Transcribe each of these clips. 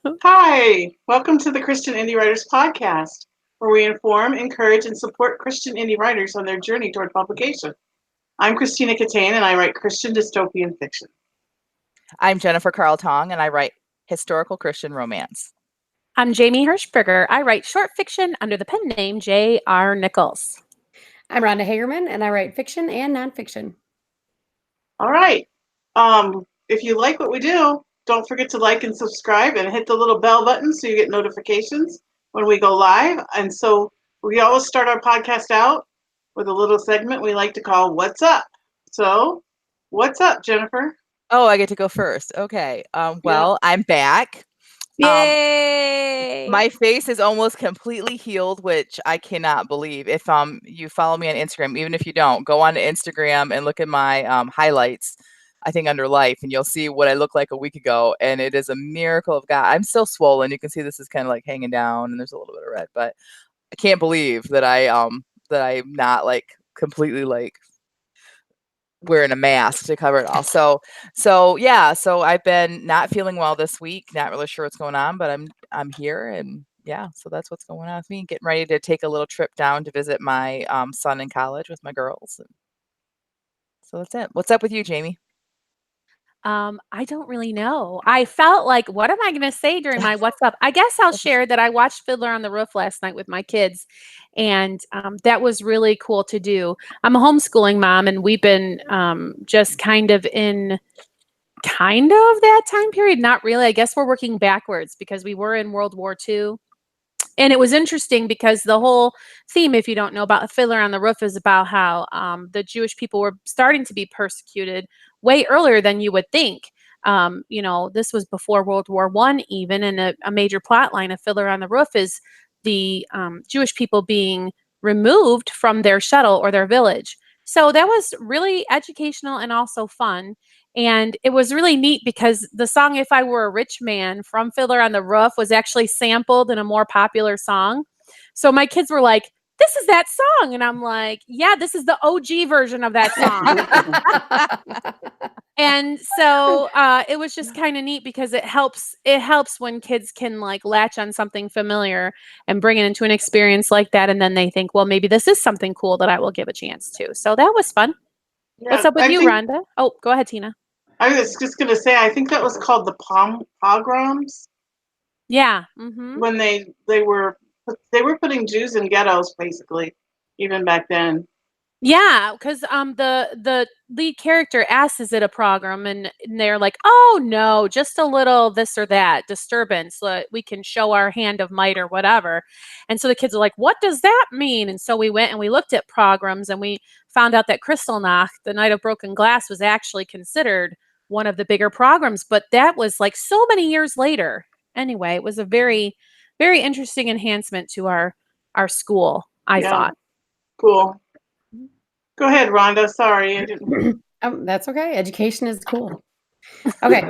Hi, welcome to the Christian Indie Writers Podcast, where we inform, encourage, and support Christian indie writers on their journey toward publication. I'm Christina Catane, and I write Christian dystopian fiction. I'm Jennifer Carl Tong, and I write historical Christian romance. I'm Jamie Hirschberger. I write short fiction under the pen name J.R. Nichols. I'm Rhonda Hagerman, and I write fiction and nonfiction. All right. If you like what we do, don't forget to like and subscribe and hit the little bell button so you get notifications when we go live. And so we always start our podcast out with a little segment we like to call What's Up? So, what's up, Jennifer? Oh, I get to go first. Okay. I'm back. Yay! My face is almost completely healed, which I cannot believe. If you follow me on Instagram, even if you don't, go on to Instagram and look at my highlights, I think under life, and you'll see what I looked like a week ago. And it is a miracle of God. I'm still swollen. You can see this is kind of like hanging down and there's a little bit of red, but I can't believe that I'm not like completely like wearing a mask to cover it all. So I've been not feeling well this week, not really sure what's going on, but I'm here, and yeah, so that's what's going on with me. Getting ready to take a little trip down to visit my son in college with my girls. And so that's it. What's up with you, Jamie? I don't really know. I felt like, what am I going to say during my What's Up? I guess I'll share that I watched Fiddler on the Roof last night with my kids, and that was really cool to do. I'm a homeschooling mom, and we've been just kind of in that time period. Not really. I guess we're working backwards because we were in World War II. And it was interesting because the whole theme, if you don't know about Fiddler on the Roof, is about how the Jewish people were starting to be persecuted way earlier than you would think. This was before World War I even, and a major plot line of Fiddler on the Roof is the Jewish people being removed from their shtetl or their village. So that was really educational and also fun. And it was really neat because the song If I Were a Rich Man from Fiddler on the Roof was actually sampled in a more popular song. So my kids were like, this is that song. And I'm like, yeah, this is the OG version of that song. And so it was just kind of neat because it helps when kids can like latch on something familiar and bring it into an experience like that. And then they think, well, maybe this is something cool that I will give a chance to. So that was fun. Yeah, what's up with you, Rhonda? Oh, go ahead, Tina. I was just going to say, I think that was called the pogroms. Yeah. Mm-hmm. When they were putting Jews in ghettos, basically, even back then. Yeah, because the lead character asks, "Is it a pogrom?" And they're like, "Oh no, just a little this or that disturbance. We can show our hand of might or whatever." And so the kids are like, "What does that mean?" And so we went and we looked at pogroms, and we found out that Kristallnacht, the Night of Broken Glass, was actually considered one of the bigger pogroms, but that was like so many years later. Anyway, it was a very, very interesting enhancement to our school, I thought. Cool. Go ahead, Rhonda. Sorry, I didn't. That's okay. Education is cool. Okay.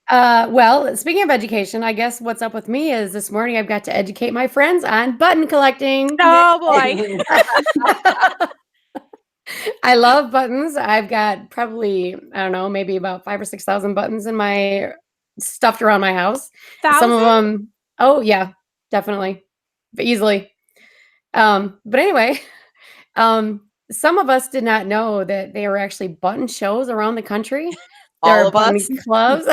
Well, speaking of education, I guess what's up with me is this morning I've got to educate my friends on button collecting. Oh boy. I love buttons. I've got probably, I don't know, maybe about 5,000 or 6,000 buttons in my stuffed around my house. 1,000? Some of them, oh yeah, definitely, but easily. But anyway, some of us did not know that there were actually button shows around the country. All of us clubs.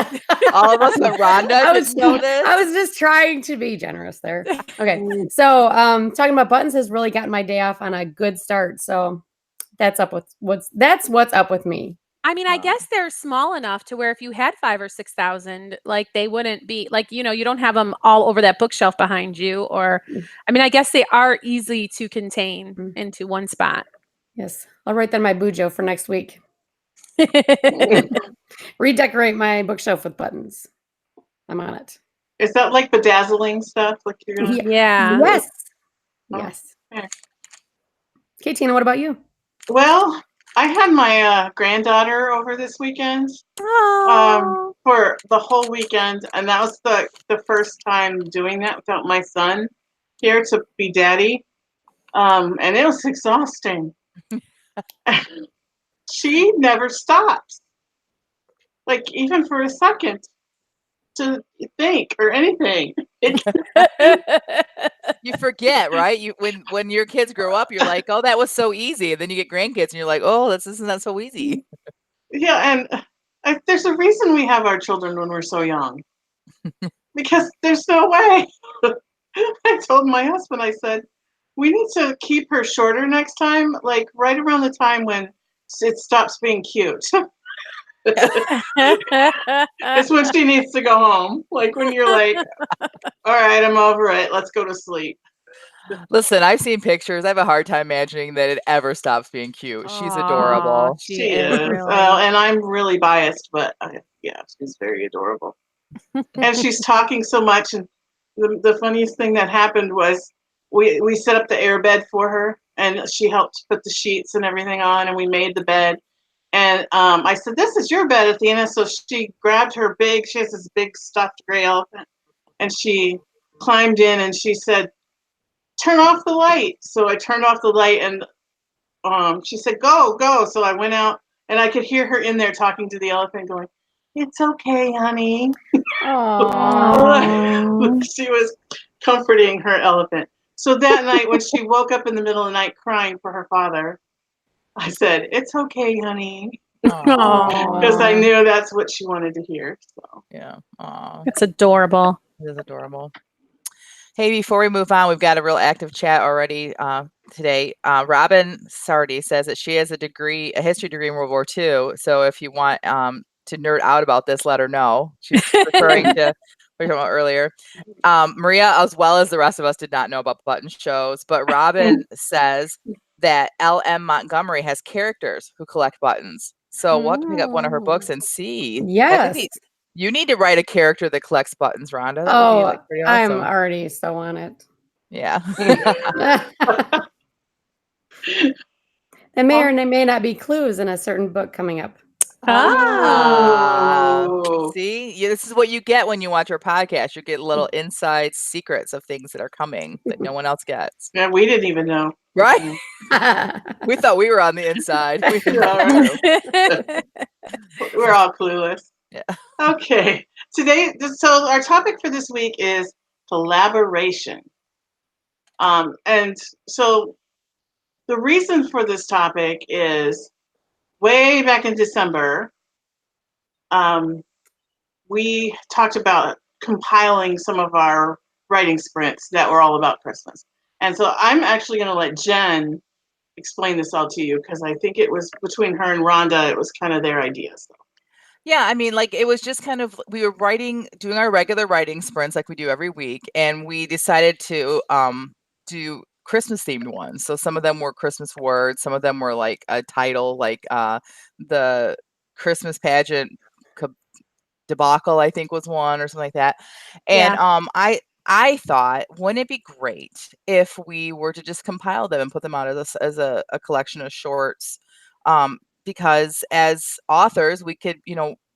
All of us, but Rhonda didn't know this. I was just trying to be generous there. Okay, so talking about buttons has really gotten my day off on a good start. So that's what's up with me. I mean, I guess they're small enough to where if you had 5,000 or 6,000, like they wouldn't be like, you don't have them all over that bookshelf behind you. Or, I mean, I guess they are easy to contain into one spot. Yes, I'll write that in my bujo for next week. Redecorate my bookshelf with buttons. I'm on it. Is that like bedazzling stuff? Like you're gonna? Yeah. Yes. Oh, yes. Okay. Okay, Tina, what about you? Well, I had my granddaughter over this weekend. Oh. For the whole weekend, and that was the first time doing that without my son here to be daddy. And it was exhausting. She never stops. Like even for a second. to think or anything. You forget, right? You when your kids grow up, you're like, oh, that was so easy. And then you get grandkids, and you're like, oh, this isn't that so easy. Yeah, and there's a reason we have our children when we're so young, because there's no way. I told my husband, I said, we need to keep her shorter next time, like right around the time when it stops being cute. It's when she needs to go home. Like when you're like, all right, I'm over it. Let's go to sleep. Listen, I've seen pictures. I have a hard time imagining that it ever stops being cute. She's adorable. She is really. And I'm really biased, but yeah, she's very adorable. And she's talking so much. And the funniest thing that happened was we set up the air bed for her, and she helped put the sheets and everything on, and we made the bed. And I said, this is your bed, Athena. So she grabbed her she has this big stuffed gray elephant, and she climbed in and she said, turn off the light. So I turned off the light, and she said, go, go. So I went out, and I could hear her in there talking to the elephant going, it's okay, honey. She was comforting her elephant. So that night when she woke up in the middle of the night crying for her father, I said, it's okay, honey. Because I knew that's what she wanted to hear. So Yeah. It's adorable. It is adorable. Hey, before we move on, we've got a real active chat already today. Robin Sardi says that she has a history degree in World War II. So if you want to nerd out about this, let her know. She's referring to what we were talking about earlier. Maria, as well as the rest of us, did not know about button shows, but Robin says that L.M. Montgomery has characters who collect buttons. So we'll have to pick up one of her books and see. Yes. You need to write a character that collects buttons, Rhonda. That would be pretty I'm awesome. already so on it. Yeah. There may or may not be clues in a certain book coming up. See, this is what you get when you watch our podcast. You get little inside secrets of things that are coming that no one else gets. Yeah, we didn't even know. Right? We thought we were on the inside. We're all clueless. Yeah. Okay. So our topic for this week is collaboration. And so the reason for this topic is way back in December, we talked about compiling some of our writing sprints that were all about Christmas. And so I'm actually going to let Jen explain this all to you, because I think it was between her and Rhonda, it was kind of their idea. So. Yeah, I mean, like it was just kind of, we were doing our regular writing sprints like we do every week, and we decided to do Christmas themed ones. So some of them were Christmas words, some of them were like a title, like the Christmas pageant debacle, I think was one, or something like that. And I thought, wouldn't it be great if we were to just compile them and put them out as a collection of shorts? Because as authors, we could,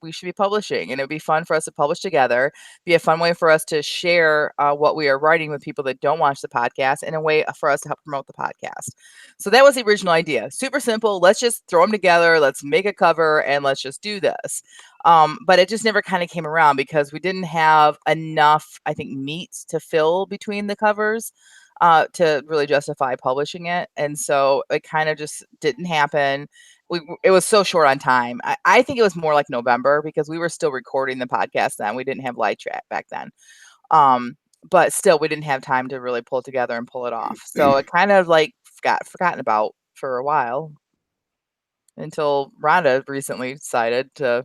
we should be publishing, and it would be fun for us to publish together, be a fun way for us to share what we are writing with people that don't watch the podcast, and a way for us to help promote the podcast. So that was the original idea. Super simple. Let's just throw them together. Let's make a cover and let's just do this. But it just never kind of came around because we didn't have enough, I think, meat to fill between the covers to really justify publishing it. And so it kind of just didn't happen. It was so short on time. I think it was more like November, because we were still recording the podcast then. We didn't have live chat back then. But still, we didn't have time to really pull it together and pull it off. So it kind of like got forgotten about for a while, until Rhonda recently decided to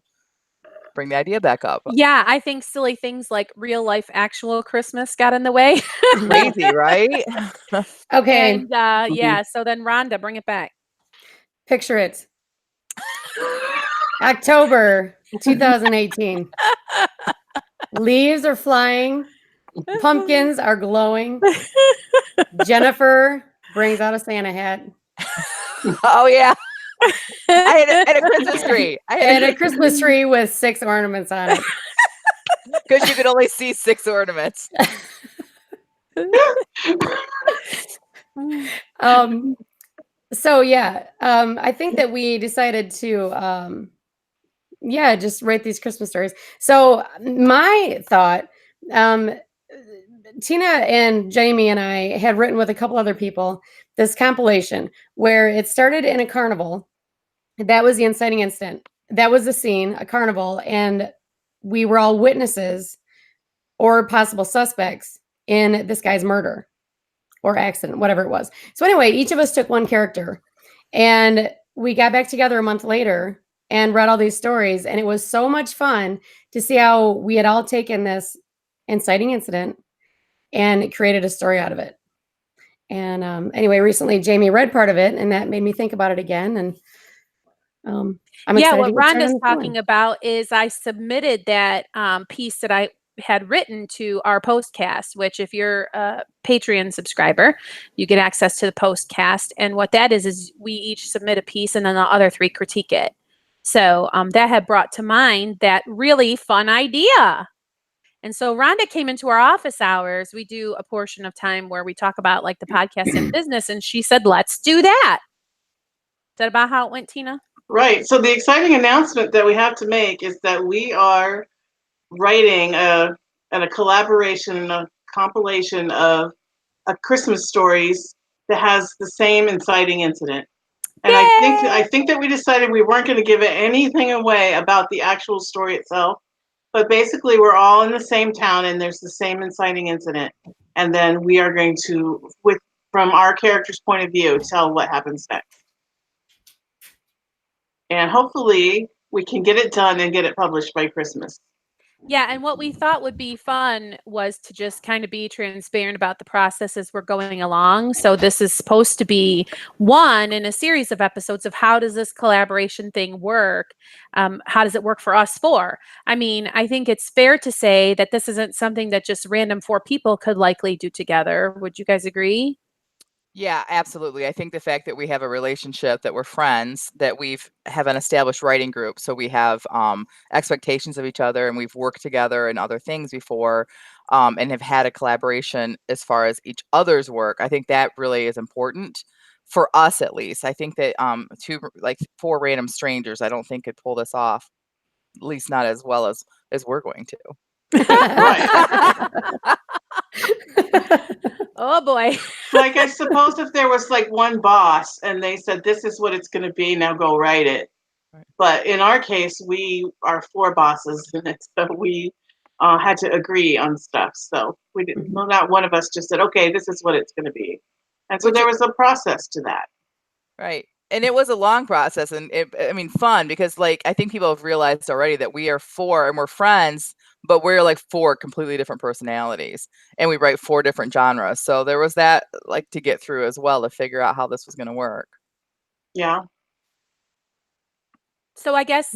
bring the idea back up. Yeah, I think silly things like real life actual Christmas got in the way. Crazy, right? Okay. And so then Rhonda, bring it back. Picture it. October 2018. Leaves are flying. Pumpkins are glowing. Jennifer brings out a Santa hat. Oh, yeah. I had a Christmas tree. I had a Christmas tree with 6 ornaments on it. Because you could only see 6 ornaments. So yeah, I think that we decided to yeah, just write these Christmas stories. So my thought, Tina and Jamie and I had written with a couple other people this compilation where it started in a carnival. That was the inciting incident. That was the scene, a carnival, and we were all witnesses or possible suspects in this guy's murder or accident, whatever it was. So anyway, each of us took one character, and we got back together a month later and read all these stories, and it was so much fun to see how we had all taken this inciting incident and created a story out of it. And anyway, recently Jamie read part of it, and that made me think about it again. And I'm Yeah, excited what to get started Rhonda's on this one. talking about is I submitted that piece that I had written to our postcast, which if you're a Patreon subscriber, you get access to the postcast. And what that is we each submit a piece and then the other three critique it. So that had brought to mind that really fun idea. And so Rhonda came into our office hours. We do a portion of time where we talk about like the podcast and business. And she said, let's do that. Is that about how it went, Tina? Right. So the exciting announcement that we have to make is that we are writing a collaboration, a compilation of Christmas stories that has the same inciting incident. And I think that we decided we weren't going to give anything away about the actual story itself. But basically, we're all in the same town, and there's the same inciting incident. And then we are going to, from our character's point of view, tell what happens next. And hopefully, we can get it done and get it published by Christmas. Yeah, and what we thought would be fun was to just kind of be transparent about the process as we're going along. So this is supposed to be one in a series of episodes of how does this collaboration thing work? How does it work for us four? I mean, I think it's fair to say that this isn't something that just random four people could likely do together. Would you guys agree? Yeah, absolutely. I think the fact that we have a relationship, that we're friends, that have an established writing group, so we have expectations of each other, and we've worked together in other things before, and have had a collaboration as far as each other's work. I think that really is important for us, at least. I think that four random strangers, I don't think could pull this off, at least not as well as we're going to. Right. Oh boy. Like, I suppose if there was like one boss and they said, this is what it's going to be, now go write it. Right. But in our case, we are four bosses, and so we had to agree on stuff. So we didn't, well, not one of us just said, okay, this is what it's going to be. And so there was a process to that. Right. And it was a long process, and fun, because like I think people have realized already that we are four and we're friends, but we're like four completely different personalities, and we write four different genres. So there was that like to get through as well to figure out how this was going to work. Yeah. So I guess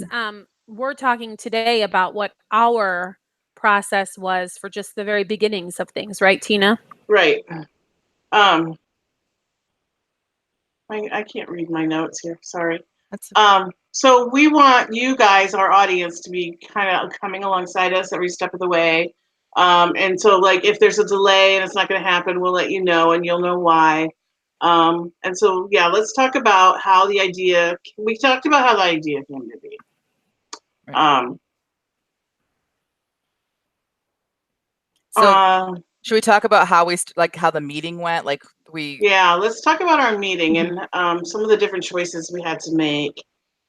we're talking today about what our process was for just the very beginnings of things, right, Tina? Right. I can't read my notes here. Sorry. So we want you guys, our audience, to be kind of coming alongside us every step of the way. And so, like, if there's a delay and it's not going to happen, we'll let you know, and you'll know why. And so, yeah, let's talk about how the idea. We talked about how the idea came to be. Right. So should we talk about how how the meeting went? Yeah, let's talk about our meeting and some of the different choices we had to make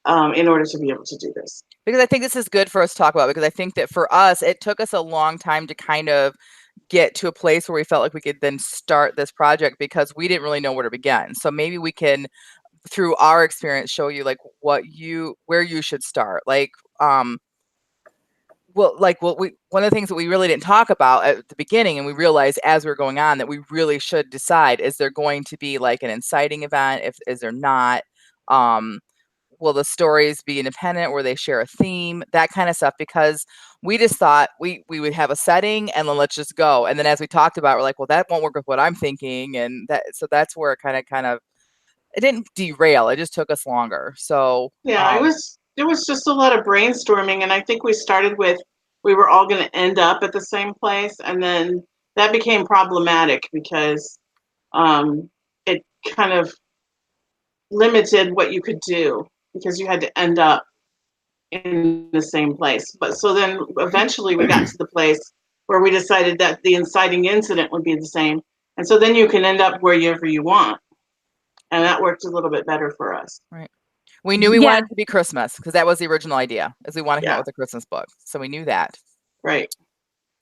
in order to be able to do this. Because I think this is good for us to talk about, because I think that for us, it took us a long time to kind of get to a place where we felt like we could then start this project, because we didn't really know where to begin. So maybe we can, through our experience, show you like where you should start. One of the things that we really didn't talk about at the beginning, and we realized as we're going on, that we really should decide, is there going to be like an inciting event? Is there not? Will the stories be independent? Will they share a theme? That kind of stuff, because we just thought we would have a setting and then let's just go. And then as we talked about, we're like, well, that won't work with what I'm thinking. And that's where it kind of, it didn't derail. It just took us longer. So yeah, it was just a lot of brainstorming, and I think we started with we were all going to end up at the same place, and then that became problematic because it kind of limited what you could do, because you had to end up in the same place. But so then eventually we got to the place where we decided that the inciting incident would be the same. And so then you can end up wherever you want. And that worked a little bit better for us. Right. We knew we Yeah. wanted it to be Christmas because that was the original idea, is we want to come Yeah. out with a Christmas book. So we knew that. Right.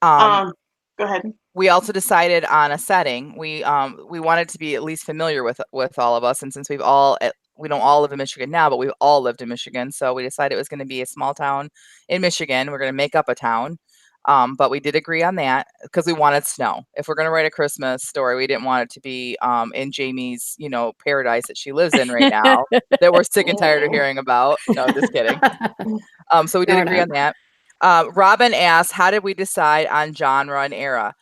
Um, Go ahead. we also decided on a setting. We wanted to be at least familiar with all of us, and since we don't all live in Michigan now, but we've all lived in Michigan, so we decided it was going to be a small town in Michigan. We're going to make up a town, but we did agree on that because we wanted snow. If we're going to write a Christmas story, we didn't want it to be in Jamie's paradise that she lives in right now that we're sick and tired of hearing about. No, just kidding. So we did No, agree no. on that. Robin asked, how did we decide on genre and era?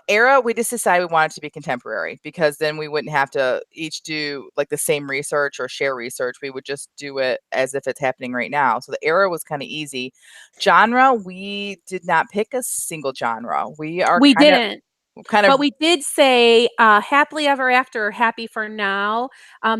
Era, we just decided we wanted to be contemporary because then we wouldn't have to each do like the same research or share research. We would just do it as if it's happening right now. So the era was kind of easy. Genre, we did not pick a single genre. We didn't. Kind of, But we did say happily ever after or happy for now.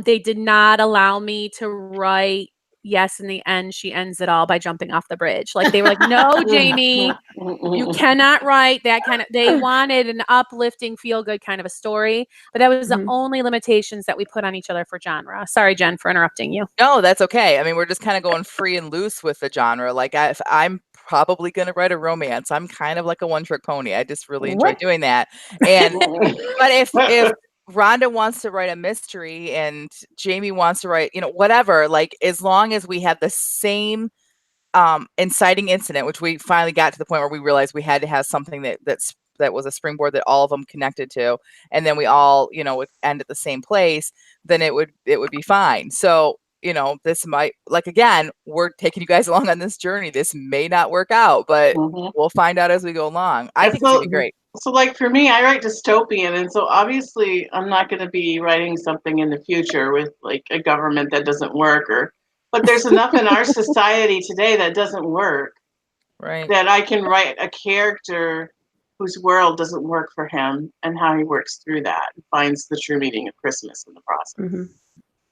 They did not allow me to write yes in the end she ends it all by jumping off the bridge. Like they were like, no, Jamie, you cannot write that kind of. They wanted an uplifting, feel good kind of a story, but that was the Mhm. only limitations that we put on each other for genre. Sorry, Jen, for interrupting you. no, that's okay. I mean, we're just kind of going free and loose with the genre. Like if I'm probably going to write a romance, I'm kind of like a one-trick pony. I just really enjoy What? doing that. And but if Rhonda wants to write a mystery and Jamie wants to write, whatever, like as long as we have the same inciting incident, which we finally got to the point where we realized we had to have something that was a springboard that all of them connected to, and then we all, would end at the same place, then it would be fine. So, this might, like, again, we're taking you guys along on this journey. This may not work out, but we'll find out as we go along. I think it's gonna be great. So like for me, I write dystopian, and so obviously I'm not going to be writing something in the future with like a government that doesn't work, but there's enough in our society today that doesn't work, Right. that I can write a character whose world doesn't work for him and how he works through that and finds the true meaning of Christmas in the process. Mhm.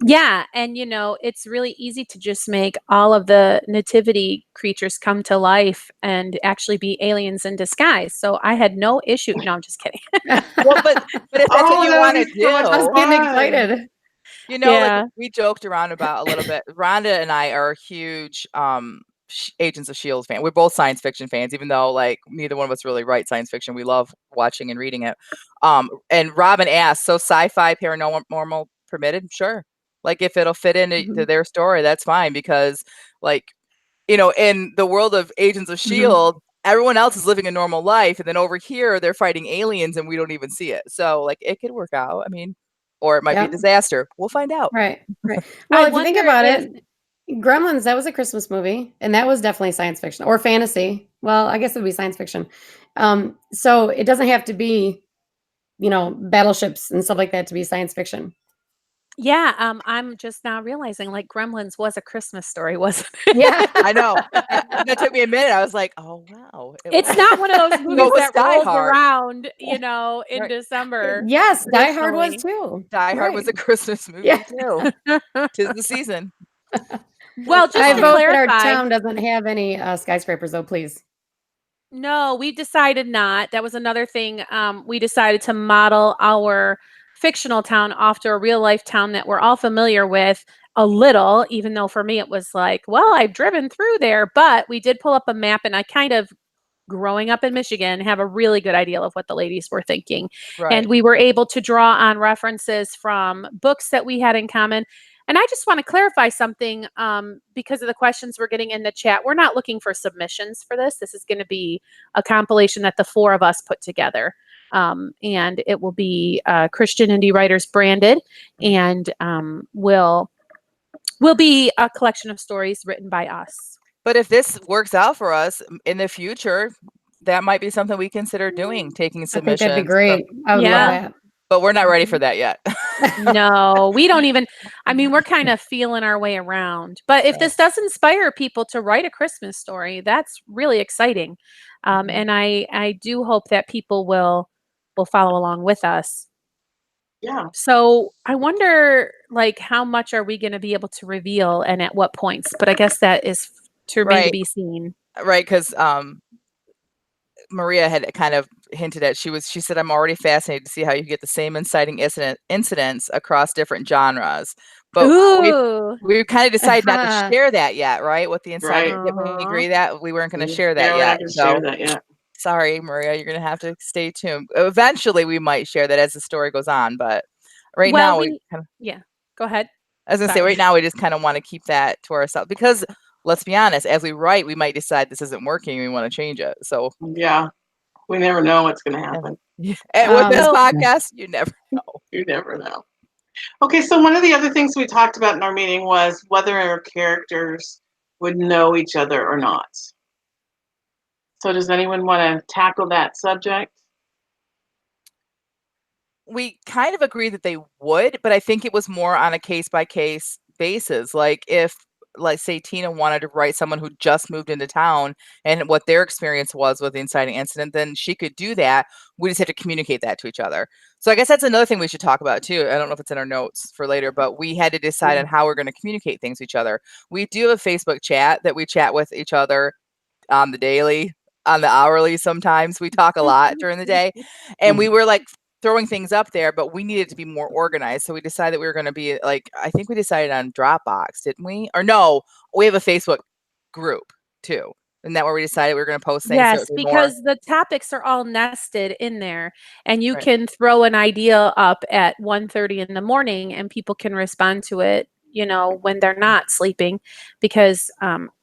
Yeah, and it's really easy to just make all of the nativity creatures come to life and actually be aliens in disguise. So I had no issue. No, I'm just kidding. Well, but if that's what you want to do, I was getting excited. Yeah. like we joked around about a little bit. Rhonda and I are huge Agents of S.H.I.E.L.D. fan. We're both science fiction fans, even though like neither one of us really write science fiction. We love watching and reading it. And Robin asked, so sci-fi paranormal permitted? Sure. Like if it'll fit into their story, that's fine, because like, in the world of Agents of S.H.I.E.L.D., everyone else is living a normal life, and then over here they're fighting aliens and we don't even see it. So like it could work out. I mean, or it might be a disaster. We'll find out. Right. Well, if you think wonder about if- it, Gremlins, that was a Christmas movie, and that was definitely science fiction or fantasy. Well, I guess it would be science fiction. So it doesn't have to be, battleships and stuff like that to be science fiction. Yeah, I'm just now realizing like Gremlins was a Christmas story, wasn't it? Yeah. I know. That took me a minute. I was like, oh wow. It's not one of those movies was that Die rolls Hard. around, in Right. December. Yes, Die Hard was Traditionally. too. Die Hard was a Right. Christmas movie Yeah. too. 'Tis the season. Well, just I to vote that our clarify, town doesn't have any skyscrapers, though. Please. no, we decided not. That was another thing. We decided to model our fictional town after a real life town that we're all familiar with a little, even though for me it was like, well, I've driven through there, but we did pull up a map, and I kind of, growing up in Michigan, have a really good idea of what the ladies were thinking. Right. And we were able to draw on references from books that we had in common. And I just want to clarify something, because of the questions we're getting in the chat. We're not looking for submissions for this. This is going to be a compilation that the four of us put together. And it will be Christian Indie Writers branded, and will be a collection of stories written by us. But if this works out for us in the future, that might be something we consider doing, taking I think submissions. that'd be great. I would Yeah. love that. But we're not ready for that yet. No, we don't even, I mean, we're kind of feeling our way around. But if this does inspire people to write a Christmas story, that's really exciting. And I do hope that people will follow along with us. Yeah. So I wonder, like, how much are we going to be able to reveal and at what points? But I guess that is to remain to Right. be seen. Right, because Maria had kind of hinted at she said, I'm already fascinated to see how you get the same inciting incidents across different genres. But Ooh. we've kind of decided not to share that yet, right? What the inciting, Right. did we Aw. agree that we weren't going to share that Yeah, we're yet? not going to share So that yet. sorry, Maria, you're going to have to stay tuned. Eventually, we might share that as the story goes on, but right Well, now we kind of. yeah. Go ahead. I was gonna say Sorry. right now we just kind of want to keep that to ourselves because let's be honest, as we write, we might decide this isn't working and we want to change it. So Yeah. We never know what's going to happen. and with this So- podcast, you never know. You never know. Okay, so one of the other things we talked about in our meeting was whether our characters would know each other or not. So does anyone want to tackle that subject? We kind of agree that they would, but I think it was more on a case by case basis. Like if, like, say Tina wanted to write someone who just moved into town and what their experience was with the inciting incident, then she could do that. We just have to communicate that to each other. So I guess that's another thing we should talk about too. I don't know if it's in our notes for later, but we had to decide on how we're going to communicate things to each other. We do have a Facebook chat that we chat with each other on the daily, on the hourly. Sometimes we talk a lot during the day, and we were like throwing things up there, but we needed to be more organized. So we decided we were going to be like, I think we decided on Dropbox, didn't we? Or no, we have a Facebook group too. Isn't that where we decided we were going to post things? Yes, so it'd be because the topics are all nested in there, and you Right. can throw an idea up at 1:30 in the morning, and people can respond to it, when they're not sleeping, because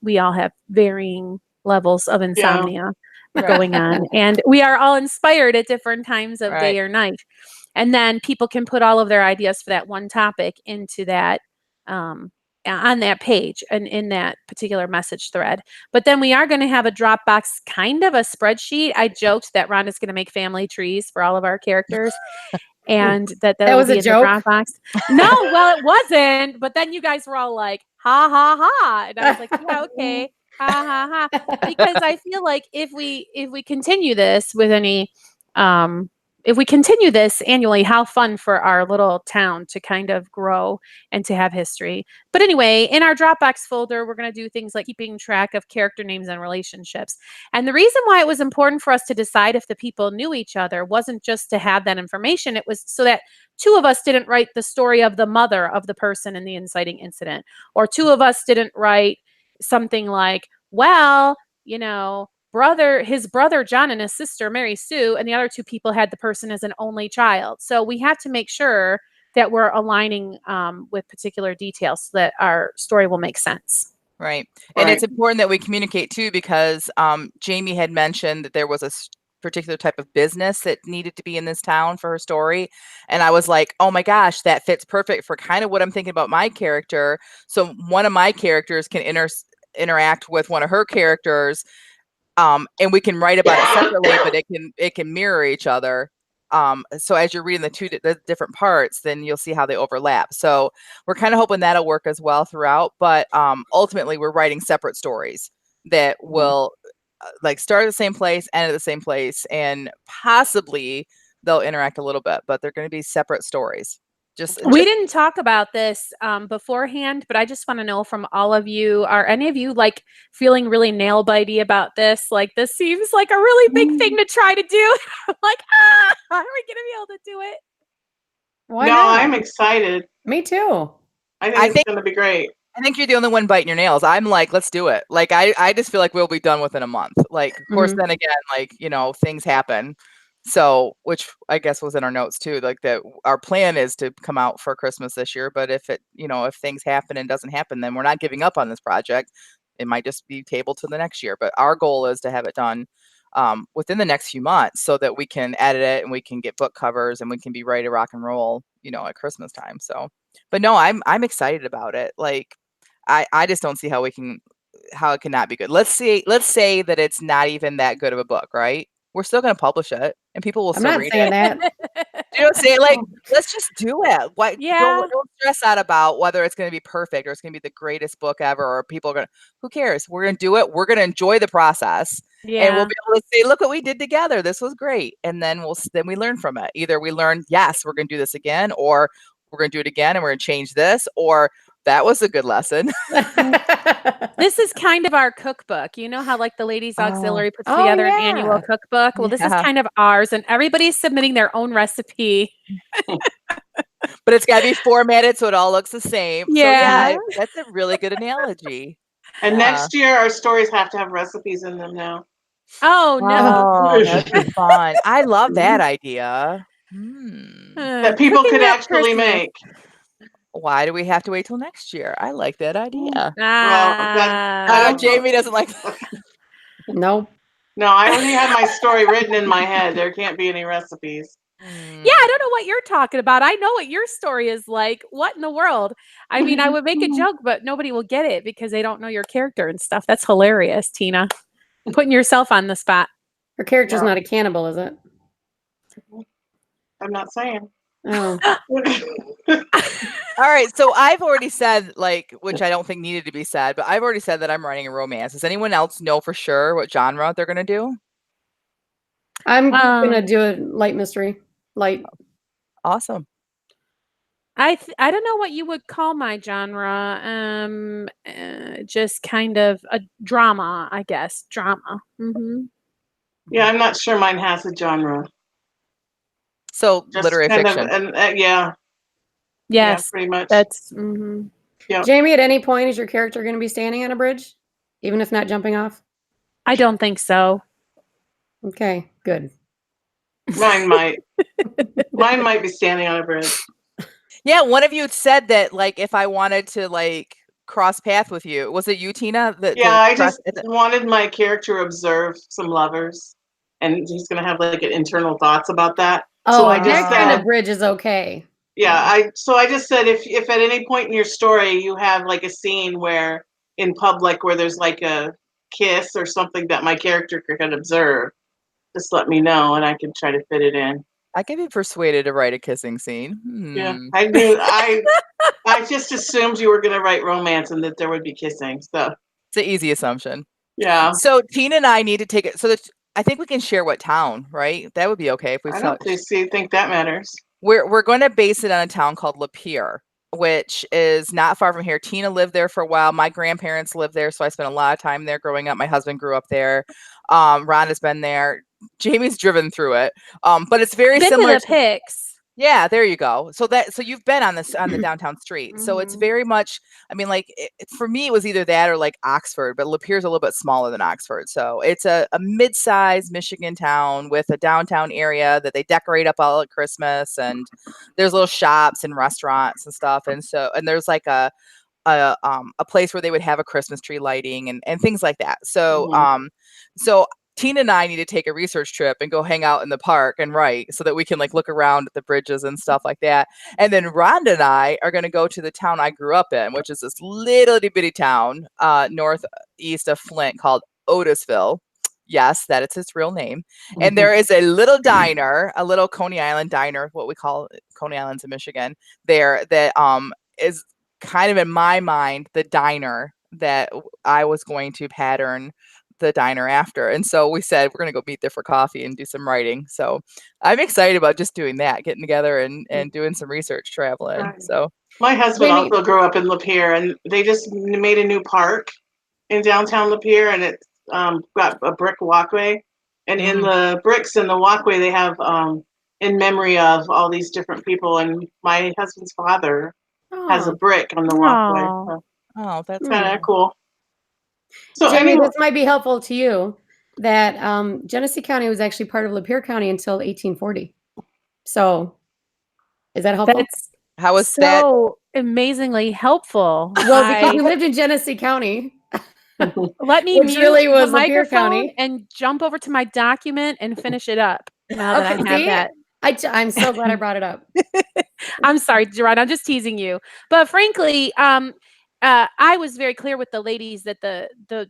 we all have varying levels of insomnia going on, and we are all inspired at different times of day Right. or night. And then people can put all of their ideas for that one topic into that on that page and in that particular message thread. But then we are going to have a Dropbox, kind of a spreadsheet. I joked that Rhonda's going to make family trees for all of our characters. And that That will was be a in joke? the Dropbox. No, well, it wasn't. But then you guys were all like, ha ha ha. And I was like, yeah, okay. Ha ha ha. Because I feel like if we continue this with if we continue this annually, how fun for our little town to kind of grow and to have history. But anyway, in our Dropbox folder, we're going to do things like keeping track of character names and relationships. And the reason why it was important for us to decide if the people knew each other wasn't just to have that information. It was so that two of us didn't write the story of the mother of the person in the inciting incident, or two of us didn't write something like, well, his brother John and his sister Mary Sue, and the other two people had the person as an only child. So we have to make sure that we're aligning with particular details so that our story will make sense. Right. And it's important that we communicate too, because Jamie had mentioned that there was a particular type of business that needed to be in this town for her story. And I was like, oh my gosh, that fits perfect for kind of what I'm thinking about my character. So one of my characters can interact with one of her characters. And we can write about it separately, but it can mirror each other. So as you're reading the different parts, then you'll see how they overlap. So we're kind of hoping that'll work as well throughout. But ultimately, we're writing separate stories that will start at the same place, end at the same place, and possibly they'll interact a little bit, but they're going to be separate stories. We didn't talk about this beforehand, but I just want to know from all of you, are any of you feeling really nail bitey about this? Like, this seems like a really big thing to try to do. I'm like, are we going to be able to do it? Why no, not? I'm excited. Me too. I think it's going to be great. I think you're the only one biting your nails. I'm like, let's do it. Like, I just feel like we'll be done within a month. Like, of course, then again, things happen. So, which I guess was in our notes too, like that our plan is to come out for Christmas this year. But if if things happen and doesn't happen, then we're not giving up on this project. It might just be tabled to the next year. But our goal is to have it done within the next few months so that we can edit it and we can get book covers and we can be ready to rock and roll, at Christmas time. So, but no, I'm excited about it. Like, I just don't see how it cannot be good. Let's say that it's not even that good of a book, right? We're still going to publish it, and people will still read it. I'm not saying that. You know, say let's just do it. Yeah. Don't stress out about whether it's going to be perfect or it's going to be the greatest book ever, or people are going to. Who cares? We're going to do it. We're going to enjoy the process, and we'll be able to say, "Look what we did together. This was great." And then we learn from it. Either we learn, yes, we're going to do this again, or we're going to do it again, and we're going to change this, or That was a good lesson. This is kind of our cookbook. You know how like the ladies auxiliary puts Oh, together an annual yeah. cookbook? Well, this is Yeah. kind of ours, and everybody's submitting their own recipe. But it's got to be formatted so it all looks the same. So Yeah. that's a really good analogy. And Yeah. next year, our stories have to have recipes in them now. Oh no. Oh, that'd be fun. I love that idea. That people Cooking could Real actually Christmas. make. Why do we have to wait till next year? I like that idea. Well, that- I don't- Jamie doesn't like Nope. No, I already have my story written in my head. There can't be any recipes. Yeah, I don't know what you're talking about. I know what your story is like. What in the world? I mean, I would make a joke, but nobody will get it because they don't know your character and stuff. That's hilarious, Tina. Putting yourself on the spot. Her character's No. not a cannibal, is it? I'm not saying. Oh. All right, so I've already said, like, which I don't think needed to be said, but I've already said that I'm writing a romance. Does anyone else know for sure what genre they're gonna do? I'm gonna do a light mystery. Light. Awesome. I don't know what you would call my genre. Just kind of a drama, I guess. Drama. Mm-hmm. Yeah, I'm not sure mine has a genre. So Just literary kind fiction. of, and yeah, Yes, pretty much. that's. Mm-hmm. Yeah. Jamie, at any point is your character going to be standing on a bridge, even if not jumping off? I don't think so. Okay, good. Mine might. Mine might be standing on a bridge. Yeah, one of you had said that, like, if I wanted to, like, cross path with you, was it you, Tina? Yeah, I just wanted my character to observe some lovers, and he's gonna have like internal thoughts about that. Oh, So I just that kind said, of bridge is okay. yeah, I just said if at any point in your story you have like a scene where in public where there's like a kiss or something that my character could observe, just let me know and I can try to fit it in. I can be persuaded to write a kissing scene. Yeah, I knew I just assumed you were gonna write romance and that there would be kissing. So It's an easy assumption. yeah, So Tina and I need to take it. So that I think we can share what town, right? That would be okay if we I don't think that matters. We're going to base it on a town called Lapeer, which is not far from here. Tina lived there for a while. My grandparents lived there, so I spent a lot of time there growing up. My husband grew up there. Rhonda's been there. Jamie's driven through it. But it's very Been similar to the Picks. Yeah, there you go. So you've been on the downtown street. So it's very much, I mean, like for me, it was either that or like Oxford, but Lapeer's a little bit smaller than Oxford. So it's a mid-sized Michigan town with a downtown area that they decorate up all at Christmas, and there's little shops and restaurants and stuff. And there's like a place where they would have a Christmas tree lighting and things like that. So so Tina and I need to take a research trip and go hang out in the park and write so that we can like look around at the bridges and stuff like that. And then Rhonda and I are going to go to the town I grew up in, which is this little itty bitty town northeast of Flint called Otisville. Yes, that is its real name. And there is a little diner, a little Coney Island diner, what we call Coney Islands in Michigan, there that is kind of in my mind the diner that I was going to pattern the diner after. And so we said we're going to go meet there for coffee and do some writing. So I'm excited about just doing that, getting together and doing some research, traveling. Right. So my husband also grew up in Lapeer, and they just made a new park in downtown Lapeer, and it's got a brick walkway, and in the bricks in the walkway they have in memory of all these different people, and my husband's father has a brick on the walkway. So that's kind of cool. So Jamie, anyway, this might be helpful to you that Genesee County was actually part of Lapeer County until 1840. So is that helpful? That's how is so amazingly helpful. Well, because we lived in Genesee County. Let me Which mute really the was Lapeer microphone County. and jump over to my document and finish it up now that I have see? that. I'm so glad I brought it up. I'm sorry, Gerard. I'm just teasing you. But frankly, I was very clear with the ladies that the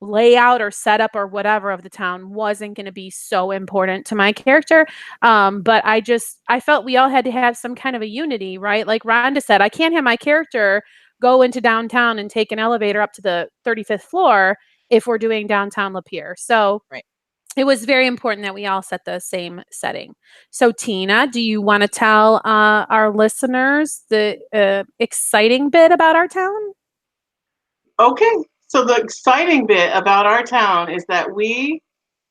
layout or setup or whatever of the town wasn't going to be so important to my character. But I felt we all had to have some kind of a unity, right? Like Rhonda said, I can't have my character go into downtown and take an elevator up to the 35th floor if we're doing downtown Lapeer. So right. it was very important that we all set the same setting. So, Tina, do you want to tell our listeners the exciting bit about our town? Okay, so the exciting bit about our town is that we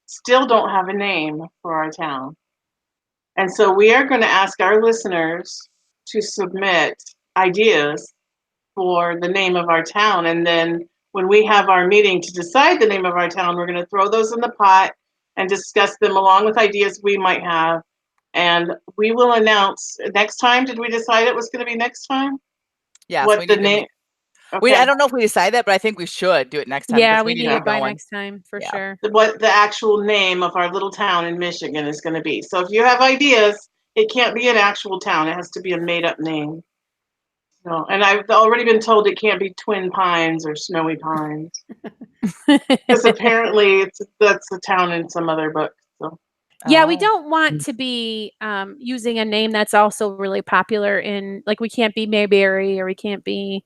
still don't have a name for our town. And so we are going to ask our listeners to submit ideas for the name of our town. And then when we have our meeting to decide the name of our town, we're going to throw those in the pot and discuss them along with ideas we might have. And we will announce next time. Did we decide it was going to be next time? Yes, What we the need to name? I Okay. don't know if we decide that, but I think we should do it next time Yeah, because we we need need to it get by going. next time for Yeah. sure. What the actual name of our little town in Michigan is going to be. So if you have ideas, it can't be an actual town. It has to be a made-up name. So, and I've already been told it can't be Twin Pines or Snowy Pines because apparently that's a town in some other book. So Yeah, we Oh. don't want to be using a name that's also really popular in, like, we can't be Mayberry, or we can't be,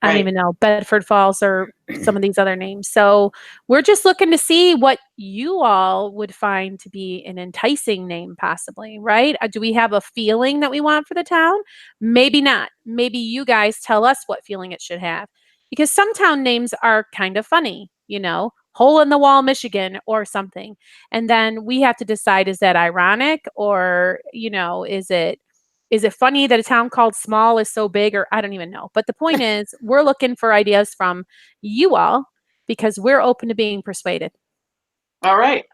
I don't Right. even know, Bedford Falls, or some of these other names. So we're just looking to see what you all would find to be an enticing name, possibly, right? Do we have a feeling that we want for the town? Maybe not. Maybe you guys tell us what feeling it should have. Because some town names are kind of funny, Hole in the Wall, Michigan, or something. And then we have to decide, is that ironic, or, is it funny that a town called Small is so big, or I don't even know. But the point is, we're looking for ideas from you all because we're open to being persuaded. all right.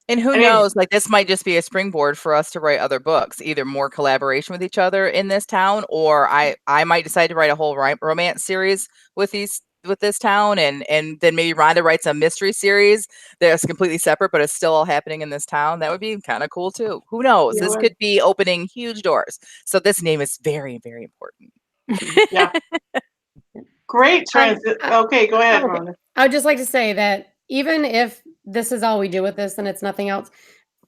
And who I mean, knows, like this might just be a springboard for us to write other books, either more collaboration with each other in this town, or I might decide to write a whole romance series with this town, and then maybe Rhonda writes a mystery series that's completely separate, but it's still all happening in this town. That would be kind of cool too. Who knows? Yeah, This could be opening huge doors. So this name is very, very important. yeah. Great transit. Okay, go ahead, Okay. Rhonda. I would just like to say that even if this is all we do with this and it's nothing else,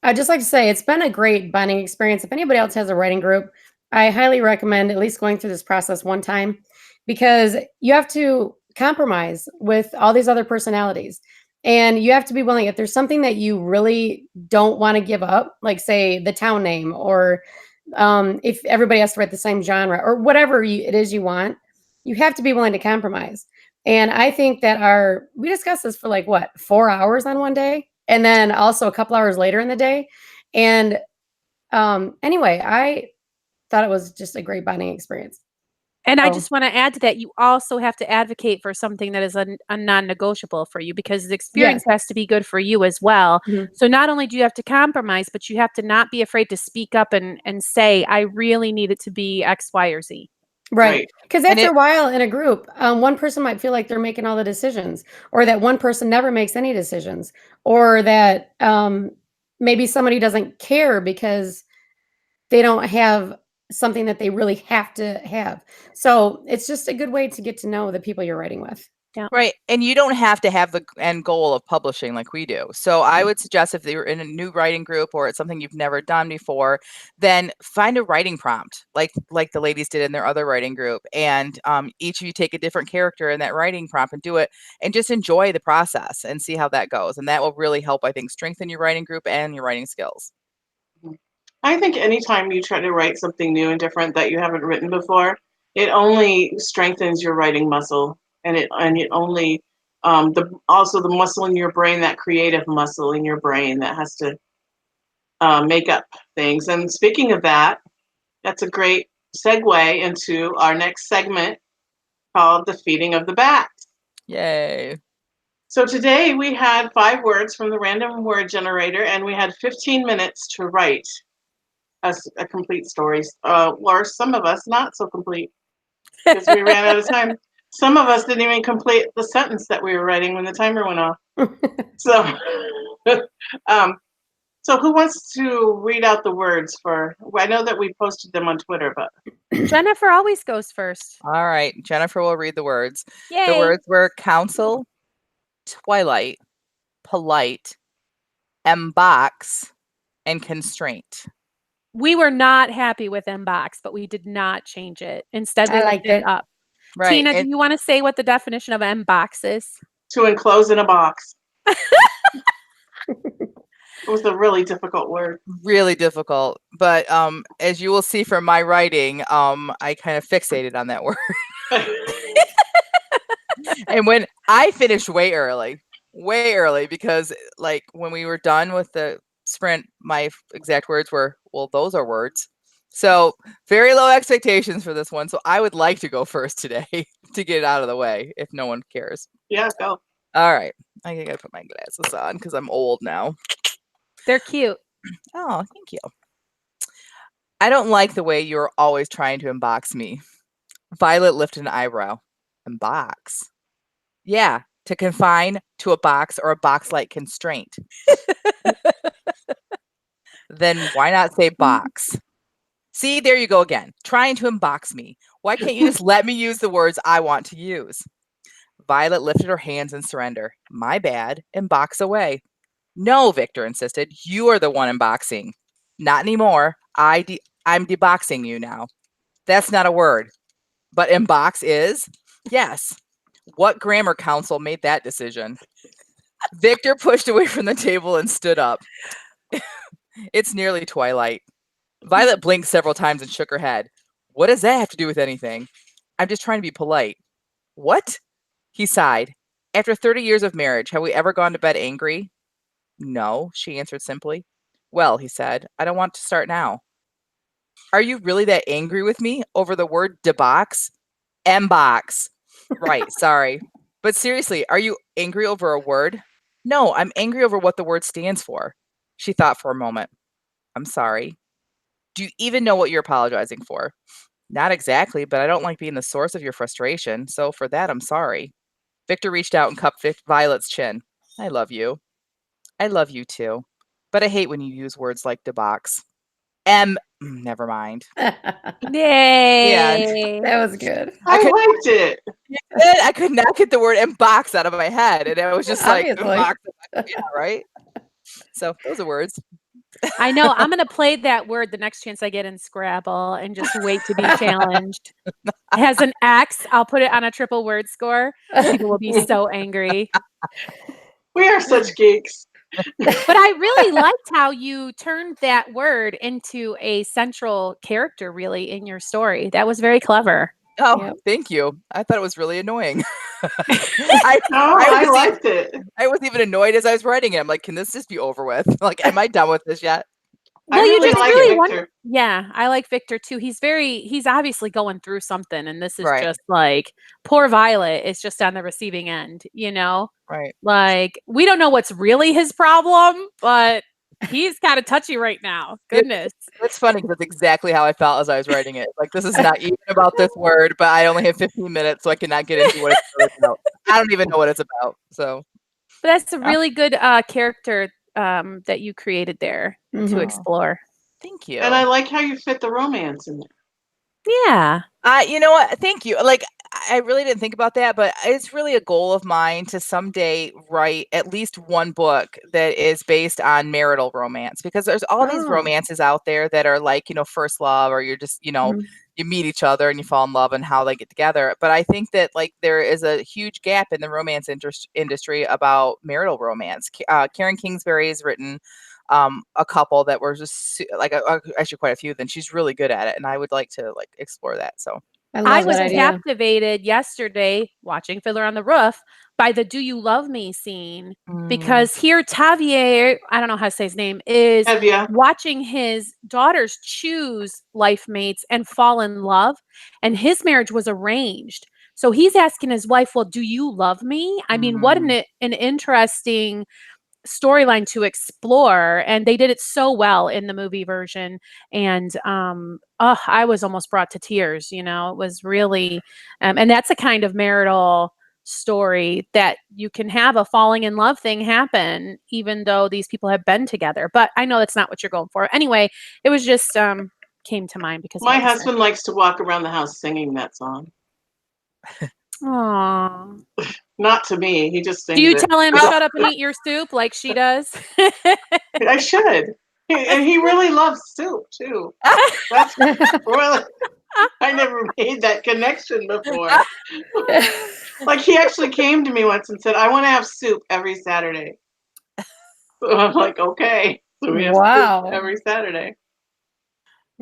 I'd just like to say it's been a great bonding experience. If anybody else has a writing group, I highly recommend at least going through this process one time, because you have to compromise with all these other personalities. And you have to be willing, if there's something that you really don't want to give up, like say the town name, or if everybody has to write the same genre, or whatever it is you want, you have to be willing to compromise. And I think that we discussed this for like what, 4 hours on one day, and then also a couple hours later in the day. And anyway, I thought it was just a great bonding experience. And I Oh. just want to add to that, you also have to advocate for something that is a non-negotiable for you, because the experience has to be good for you as well. Mhm. So not only do you have to compromise, but you have to not be afraid to speak up and say, I really need it to be X, Y, or Z. Right. Because And after a while in a group, one person might feel like they're making all the decisions, or that one person never makes any decisions, or that maybe somebody doesn't care because they don't have something that they really have to have. So it's just a good way to get to know the people you're writing with. Right. And you don't have to have the end goal of publishing like we do. So I would suggest, if you're in a new writing group or it's something you've never done before, then find a writing prompt like the ladies did in their other writing group. And each of you take a different character in that writing prompt and do it, and just enjoy the process and see how that goes. And that will really help, I think, strengthen your writing group and your writing skills. I think anytime you try to write something new and different that you haven't written before, it only strengthens your writing muscle, and it only also the muscle in your brain, that creative muscle in your brain that has to make up things. And speaking of that, that's a great segue into our next segment called The Feeding of the Bat. Yay. So today we had 5 words from the random word generator, and we had 15 minutes to write a complete story, or some of us not so complete because we ran out of time. Some of us didn't even complete the sentence that we were writing when the timer went off. So, so who wants to read out the words for? I know that we posted them on Twitter, but Jennifer always goes first. All right. Jennifer will read the words. Yay. The words were counsel, twilight, polite, embox, and constraint. We were not happy with Mbox, but we did not change it. Instead, we I left liked it it. up. Right. Tina, do you want to say what the definition of Mbox is? to enclose in a box. It was a really difficult word. Really difficult. But as you will see from my writing, I kind of fixated on that word. And when I finished way early because like when we were done with the sprint, my exact words were, well, those are words. So very low expectations for this one. So I would like to go first today to get it out of the way if no one cares. Yeah, go. All right. I gotta put my glasses on because I'm old now. They're cute. Oh, thank you. I don't like the way you're always trying to unbox me. Violet lifted an eyebrow. Unbox? Yeah, to confine to a box or a box-like constraint. Then why not say box? See, there you go again, trying to unbox me. Why can't you just let me use the words I want to use? Violet lifted her hands in surrender. My bad, and box away. No, Victor insisted. You are the one unboxing. Not anymore. I'm deboxing you now. That's not a word. But unbox is? Yes. What grammar council made that decision? Victor pushed away from the table and stood up. It's nearly twilight. Violet blinked several times and shook her head. What does that have to do with anything? I'm just trying to be polite. What? He sighed. After 30 years of marriage, have we ever gone to bed angry? No, she answered simply. Well, he said, I don't want to start now. Are you really that angry with me over the word debox? Mbox. Right, sorry. But seriously, are you angry over a word? No, I'm angry over what the word stands for. She thought for a moment. I'm sorry. Do you even know what you're apologizing for? Not exactly, but I don't like being the source of your frustration, so for that, I'm sorry. Victor reached out and cupped Violet's chin. I love you. I love you too. But I hate when you use words like debox. Never mind. Yay. That was good. I could- liked it. I could not get the word inbox out of my head, and I was just like, Obviously. inbox. Yeah, right? So those are words. I know. I'm going to play that word the next chance I get in Scrabble and just wait to be challenged. It has an X. I'll put it on a triple word score. People will be so angry. We are such geeks. But I really liked how you turned that word into a central character, really, in your story. That was very clever. Oh, Yep. thank you. I thought it was really annoying. No, I I was liked it. I was even annoyed as I was writing it. I'm like, can this just be over with? Like, am I done with this yet? I Well, you really just like really it, want- Victor. Yeah, I like Victor too. He's obviously going through something, and this is Right. just like poor Violet is just on the receiving end, you know? Right. Like, we don't know what's really his problem, but he's kind of touchy right now. Goodness. It's funny because that's exactly how I felt as I was writing it. Like, this is not even about this word, but I only have 15 minutes, so I cannot get into what it's really about. I don't even know what it's about. So, But that's a really good character that you created there to Mhm. explore. thank you. And I like how you fit the romance in there. Yeah. You know what? Thank you. Like, I really didn't think about that, but it's really a goal of mine to someday write at least one book that is based on marital romance, because there's all these Oh. romances out there that are like, first love, or you're just, Mhm. you meet each other and you fall in love and how they get together. But I think that like there is a huge gap in the romance industry about marital romance. Karen Kingsbury has written a couple that were just actually quite a few. Then she's really good at it, and I would like to like explore that. So I I love was that idea. captivated yesterday watching Fiddler on the Roof by the "Do You Love Me" scene, because here Tavier, I don't know how to say his name, is Evia. watching his daughters choose life mates and fall in love, and his marriage was arranged. So he's asking his wife, well, do you love me? I mean, what an interesting storyline to explore, and they did it so well in the movie version. And I was almost brought to tears. It was really and that's a kind of marital story that you can have a falling in love thing happen even though these people have been together. But I know that's not what you're going for. Anyway, it was just came to mind because of My what you said. husband likes to walk around the house singing that song. Aw. Not to me. He just sings Do you it. tell him shut up and eat your soup like she does? I should. And he really loves soup too. That's really. I never made that connection before. Like, he actually came to me once and said, I want to have soup every Saturday. So I'm like, okay. So we have Wow. soup every Saturday.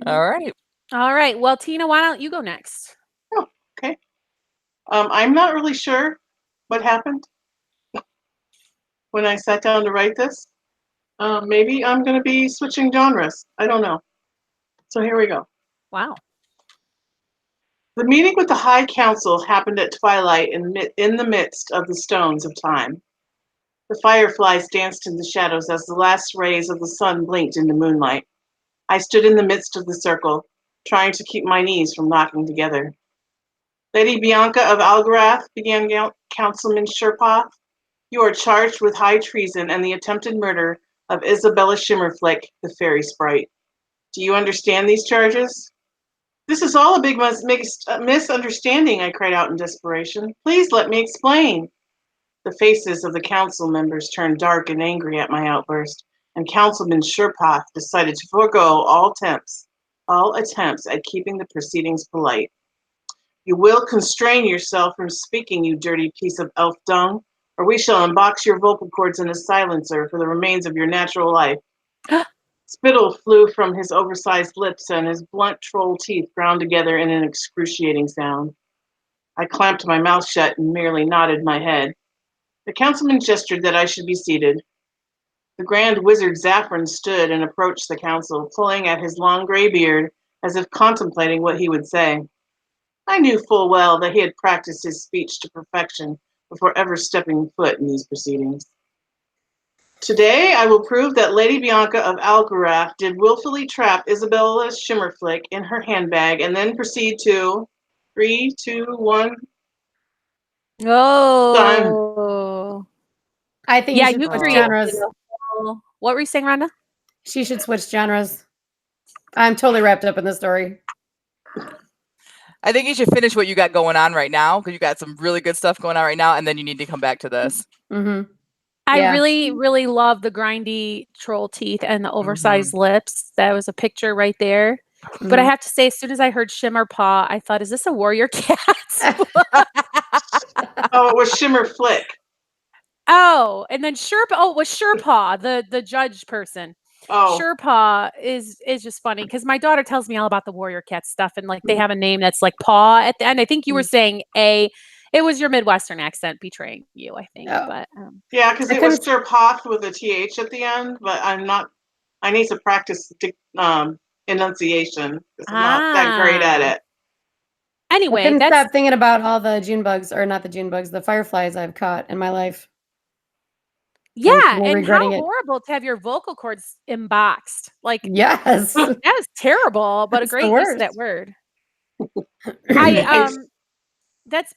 All right. All right. Well, Tina, why don't you go next? Oh, okay. I'm not really sure what happened when I sat down to write this. Maybe I'm going to be switching genres. I don't know. So here we go. Wow. The meeting with the High Council happened at twilight in the midst of the stones of time. The fireflies danced in the shadows as the last rays of the sun blinked into moonlight. I stood in the midst of the circle, trying to keep my knees from knocking together. Lady Bianca of Algarath, began Councilman Sherpath, you are charged with high treason and the attempted murder of Isabella Shimmerflick, the fairy sprite. Do you understand these charges? This is all a big misunderstanding, I cried out in desperation. Please let me explain. The faces of the council members turned dark and angry at my outburst, and Councilman Sherpath decided to forego all attempts at keeping the proceedings polite. You will constrain yourself from speaking, you dirty piece of elf dung, or we shall unbox your vocal cords in a silencer for the remains of your natural life. Spittle flew from his oversized lips and his blunt troll teeth ground together in an excruciating sound. I clamped my mouth shut and merely nodded my head. The councilman gestured that I should be seated. The grand wizard Zaffron stood and approached the council, pulling at his long gray beard as if contemplating what he would say. I knew full well that he had practiced his speech to perfection before ever stepping foot in these proceedings. Today, I will prove that Lady Bianca of Algarath did willfully trap Isabella Shimmerflick in her handbag and then proceed to 3, 2, 1. Oh. I think Yeah, you should you switch created genres. a whole- What were you saying, Rhonda? She should switch genres. I'm totally wrapped up in the story. I think you should finish what you got going on right now because you got some really good stuff going on right now, and then you need to come back to this. Mm-hmm. I Yeah. really, really love the grindy troll teeth and the oversized lips. That was a picture right there. But I have to say, as soon as I heard Shimmer Paw, I thought, is this a warrior cat? Oh, it was Shimmerflick. Oh, and then it was Sherpaw, the judge person. Oh, Sherpaw is just funny because my daughter tells me all about the warrior cat stuff, and like they have a name that's like paw at the end. I think you were saying it was your Midwestern accent betraying you, I think. Oh. But yeah, because I it was couldn't- Sherpath with a TH at the end, but I need to practice enunciation because I'm not that great at it. I anyway, couldn't that's stop thinking about all the June bugs, or not the June bugs, the fireflies I've caught in my life. yeah, I'm and how regretting it. horrible to have your vocal cords emboxed. Like Yes. that is terrible, but a It's the great use of that worst. word. Nice.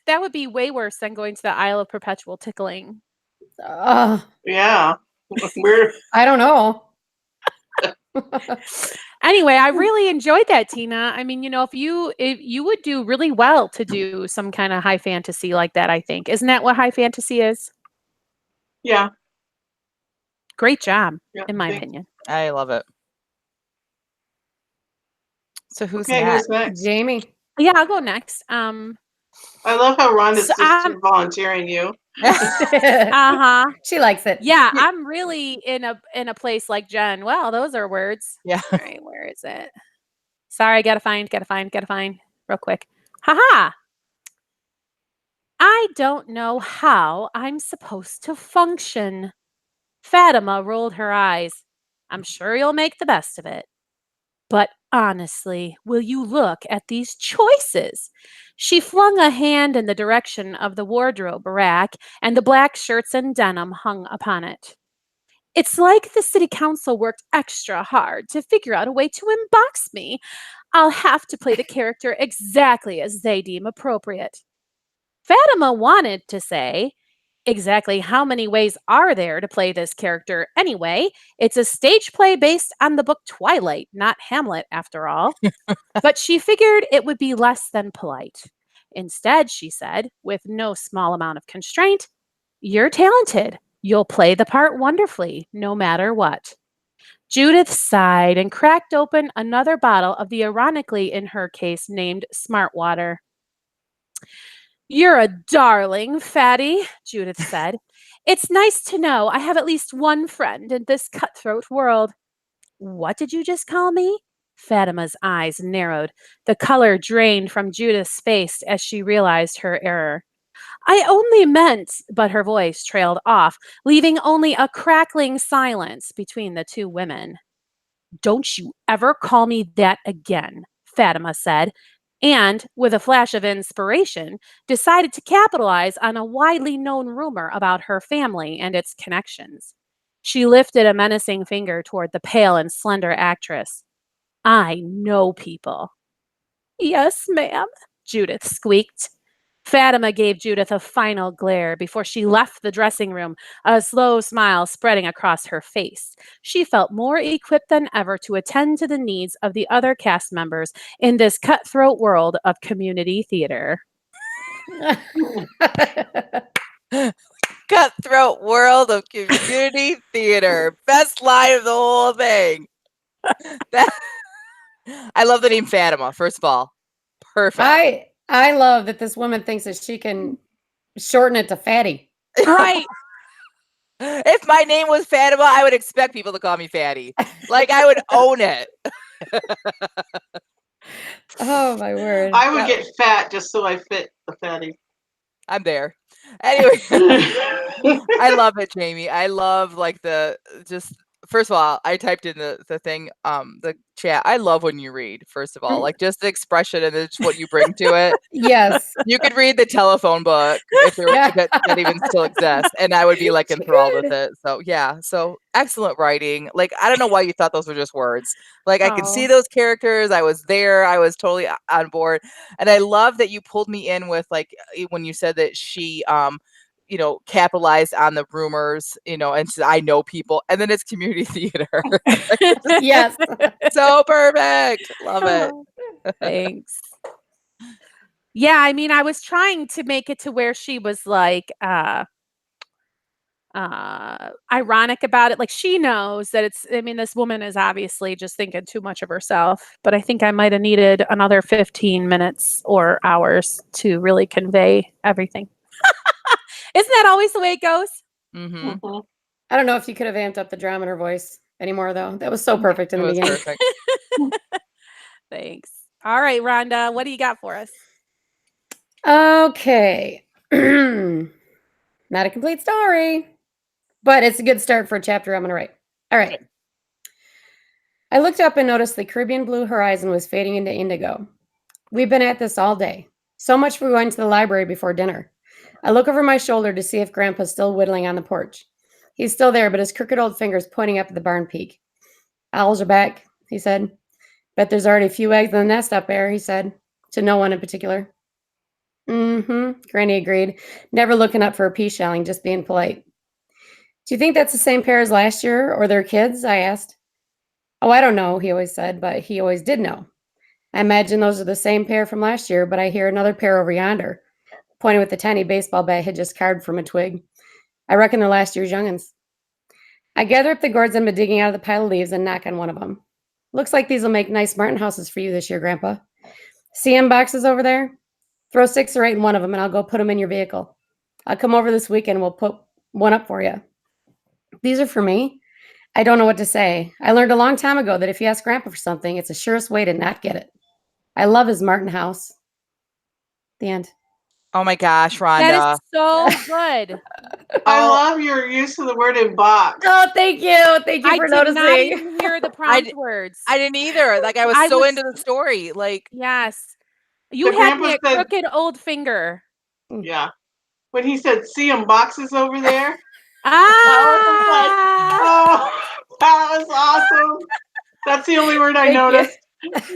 That would be way worse than going to the Isle of Perpetual Tickling. Yeah, we're I don't know. Anyway, I really enjoyed that, Tina. I mean, if you would do really well to do some kind of high fantasy like that, I think. Isn't that what high fantasy is? yeah. Great job, Yeah, in my thanks. opinion. I love it. So who's Okay, next? who's next? Jamie. Yeah, I'll go next. I love how Rhonda's So, just volunteering you. uh-huh. She likes it. Yeah, I'm really in a place like Jen. Well, those are words. Yeah. All right, where is it? Sorry, gotta find real quick. Haha. I don't know how I'm supposed to function. Fatima rolled her eyes. I'm sure you'll make the best of it. But honestly, will you look at these choices? She flung a hand in the direction of the wardrobe rack, and the black shirts and denim hung upon it. It's like the city council worked extra hard to figure out a way to unbox me. I'll have to play the character exactly as they deem appropriate. Fatima wanted to say, exactly how many ways are there to play this character anyway? It's a stage play based on the book Twilight, not Hamlet, after all. But she figured it would be less than polite. Instead, she said, with no small amount of constraint, you're talented. You'll play the part wonderfully, no matter what. Judith sighed and cracked open another bottle of the ironically, in her case, named Smart Water. You're a darling, Fatty, Judith said. It's nice to know I have at least one friend in this cutthroat world. What did you just call me? Fatima's eyes narrowed. The color drained from Judith's face as she realized her error. I only meant, but her voice trailed off, leaving only a crackling silence between the two women. Don't you ever call me that again, Fatima said, and, with a flash of inspiration, decided to capitalize on a widely known rumor about her family and its connections. She lifted a menacing finger toward the pale and slender actress. I know people. Yes, ma'am, Judith squeaked. Fatima gave Judith a final glare before she left the dressing room, a slow smile spreading across her face. She felt more equipped than ever to attend to the needs of the other cast members in this cutthroat world of community theater. Cutthroat world of community theater. Best line of the whole thing. I love the name Fatima, first of all. Perfect. I love that this woman thinks that she can shorten it to Fatty. Right. If my name was Fatima, I would expect people to call me Fatty. Like, I would own it. Oh my word. I would get fat just so I fit the fatty. I'm there. Anyway, I love it, Jamie. I love like first of all, I typed in the thing, the chat. I love when you read, first of all, like just the expression and just what you bring to it. Yes. You could read the telephone book if that even still exists, and I would be like enthralled with it. So yeah, so excellent writing. Like, I don't know why you thought those were just words. Like, I could see those characters. I was there. I was totally on board, and I love that you pulled me in with like when you said that she capitalized on the rumors, and said, I know people, and then it's community theater. Yes. So perfect. Love it. Thanks. Yeah, I mean, I was trying to make it to where she was like ironic about it. Like, she knows that this woman is obviously just thinking too much of herself, but I think I might have needed another 15 minutes or hours to really convey everything. Isn't that always the way it goes? Mm-hmm. Mhm. I don't know if you could have amped up the drama in her voice anymore, though. That was so perfect in It the was beginning. perfect. Thanks. All right, Rhonda, what do you got for us? Okay. Not a complete story, but it's a good start for a chapter I'm going to write. All right. I looked up and noticed the Caribbean blue horizon was fading into indigo. We've been at this all day. So much for going to the library before dinner. I look over my shoulder to see if Grandpa's still whittling on the porch. He's still there, but his crooked old fingers pointing up at the barn peak. Owls are back, he said. Bet there's already a few eggs in the nest up there, he said, to no one in particular. Mm-hmm, Granny agreed, never looking up for a pea shelling, just being polite. Do you think that's the same pair as last year, or their kids? I asked. Oh, I don't know, he always said, but he always did know. I imagine those are the same pair from last year, but I hear another pair over yonder, pointing with the tiny baseball bat he'd just carved from a twig. I reckon they're last year's young'uns. I gather up the gourds I've been digging out of the pile of leaves and knock on one of them. Looks like these will make nice Martin houses for you this year, Grandpa. CM boxes over there? Throw 6 or 8 in one of them and I'll go put them in your vehicle. I'll come over this weekend and we'll put one up for you. These are for me? I don't know what to say. I learned a long time ago that if you ask Grandpa for something, it's the surest way to not get it. I love his Martin house. The end. Oh my gosh, Rhonda. That is so good. I love your use of the word in box. Oh, thank you. Thank you I for did noticing. not even hear the prompt words. I didn't either. Like, I was I so was- into the story. Like, Yes. You The had grandpa me at said- crooked old finger. Yeah. When he said, see them boxes over there. Ah! Oh, that was awesome. That's the only word I Thank you. noticed.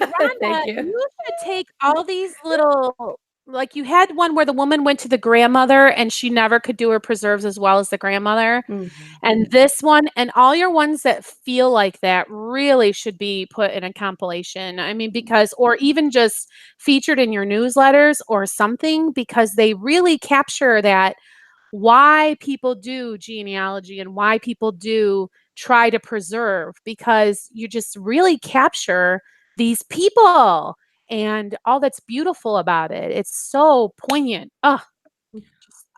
Rhonda, Thank you. you should take all these little, like, you had one where the woman went to the grandmother and she never could do her preserves as well as the grandmother. And this one and all your ones that feel like that really should be put in a compilation. I mean, because, or even just featured in your newsletters or something, because they really capture that why people do genealogy and why people do try to preserve, because you just really capture these people and all that's beautiful about it. It's so poignant. Oh,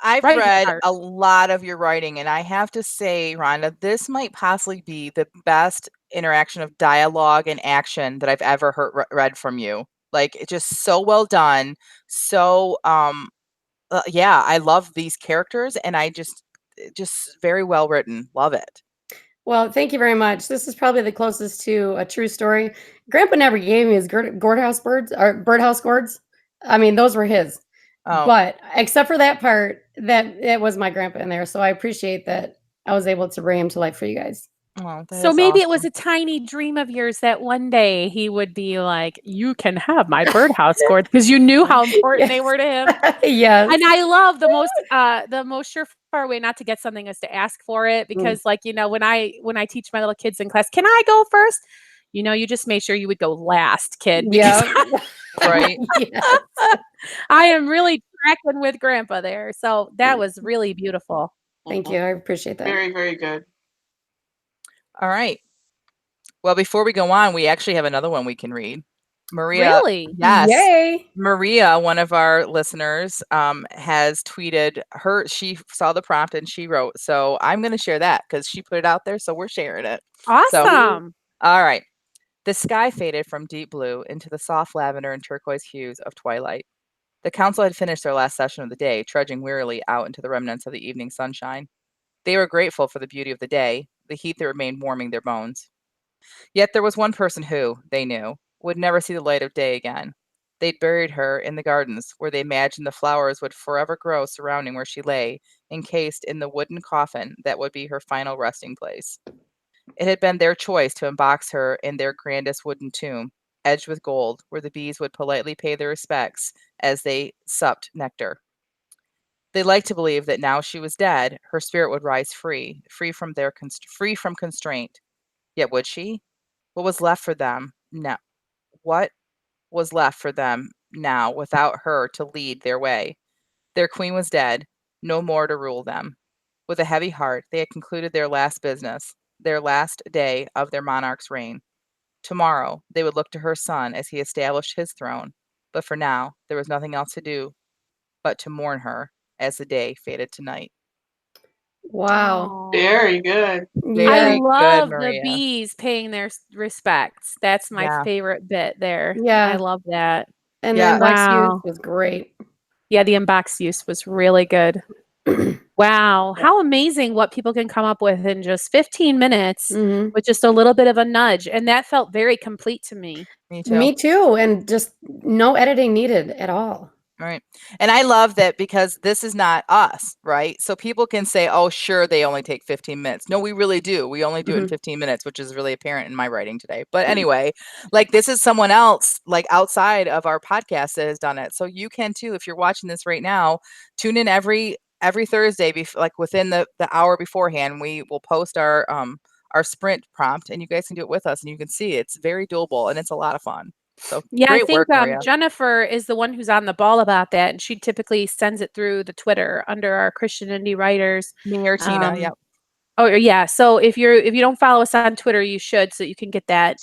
I've Writing read hard. a lot of your writing, and I have to say, Rhonda, this might possibly be the best interaction of dialogue and action that I've ever read from you. Like, it's just so well done. So, yeah, I love these characters, and just very well written. Love it. Well, thank you very much. This is probably the closest to a true story. Grandpa never gave me his gourdhouse birds or birdhouse gourds. I mean, those were his. Oh, But except for that part, that it was my grandpa in there. So I appreciate that I was able to bring him to life for you guys. oh, that So is maybe it was awesome. a tiny dream of yours that one day he would be like, "You can have my birdhouse gourd," because you knew how important they Yes. were to him. Yes. And I love the most surefire way not to get something is to ask for it, because like, when I teach my little kids in class, "Can I go first?" You just made sure you would go last, kid, because Yeah. Right. Yes. I am really tracking with grandpa there. So that was really beautiful. Thank you. I appreciate that. Very, very good. All right. Well, before we go on, we actually have another one we can read. Maria. Really? Yes. Yay. Maria, one of our listeners, has tweeted she saw the prompt and she wrote. So I'm going to share that because she put it out there. So we're sharing it. Awesome. All right. The sky faded from deep blue into the soft lavender and turquoise hues of twilight. The council had finished their last session of the day, trudging wearily out into the remnants of the evening sunshine. They were grateful for the beauty of the day, the heat that remained warming their bones. Yet there was one person who, they knew, would never see the light of day again. They'd buried her in the gardens, where they imagined the flowers would forever grow surrounding where she lay, encased in the wooden coffin that would be her final resting place. It had been their choice to embox her in their grandest wooden tomb, edged with gold, where the bees would politely pay their respects as they supped nectar. They liked to believe that now she was dead, her spirit would rise free from constraint. Yet would she? What was left for them now? What was left for them now without her to lead their way? Their queen was dead, no more to rule them. With a heavy heart, they had concluded their last business, their last day of their monarch's reign. Tomorrow, they would look to her son as he established his throne, but for now, there was nothing else to do but to mourn her as the day faded to night. Wow. Aw. Very good. I Very good, love the Maria. bees paying their respects. That's my Yeah. favorite bit there. Yeah. I love that. And Yeah. then Lex Wow. Hughes was great. Yeah, the unboxed use was really good. Wow. How amazing what people can come up with in just 15 minutes Mhm. with just a little bit of a nudge. And that felt very complete to me. Me too. Me too. And just no editing needed at all. Right. And I love that because this is not us, right? So people can say, oh, sure, they only take 15 minutes. No, we really do. We only do it in 15 minutes, which is really apparent in my writing today. But anyway, like this is someone else, like outside of our podcast that has done it. So you can too, if you're watching this right now, tune in every Thursday, like within the hour beforehand, we will post our sprint prompt and you guys can do it with us and you can see it's very doable and it's a lot of fun. So Yeah, I great think work, Maria. Jennifer is the one who's on the ball about that, and she typically sends it through the Twitter under our Christian Indie Writers. Me or Tina, yep. Oh yeah. So if you don't follow us on Twitter, you should, so you can get that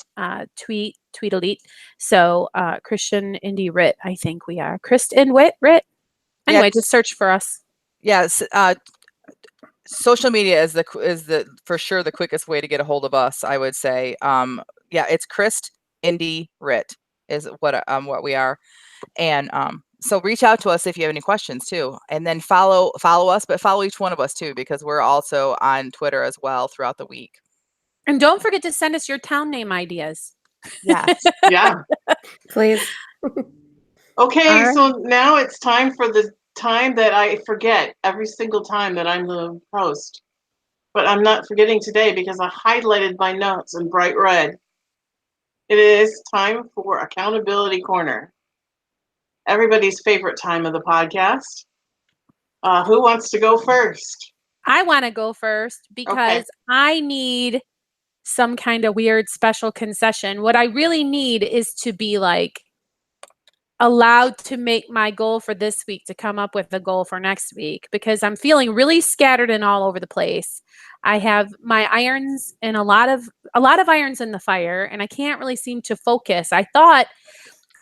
tweet elite. So Christian Indie Writ, I think we are Kristen Wit. Anyway, Yeah. just search for us. Yes, social media is the for sure the quickest way to get a hold of us, I would say. Yeah, it's Christ Indie Writ is what we are, and so reach out to us if you have any questions too, and then follow us, but follow each one of us too because we're also on Twitter as well throughout the week. And don't forget to send us your town name ideas. Yes. Yeah. Please. Okay, All so now it's time for the time that I forget every single time that I'm the host. But I'm not forgetting today because I highlighted my notes in bright red. It is time for Accountability Corner. Everybody's favorite time of the podcast. Who wants to go first? I want to go first because I need some kind of weird special concession. What I really need is to be like allowed to make my goal for this week to come up with a goal for next week because I'm feeling really scattered and all over the place. I have my irons and a lot of irons in the fire and I can't really seem to focus. I thought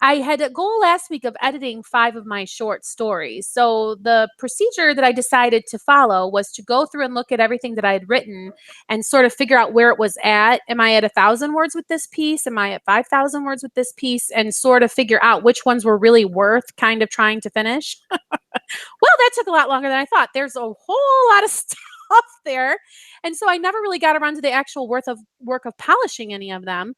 I had a goal last week of editing 5 of my short stories. So the procedure that I decided to follow was to go through and look at everything that I had written and sort of figure out where it was at. Am I at 1,000 words with this piece? Am I at 5,000 words with this piece? And sort of figure out which ones were really worth kind of trying to finish. Well, that took a lot longer than I thought. There's a whole lot of stuff there. And so I never really got around to the actual work of polishing any of them.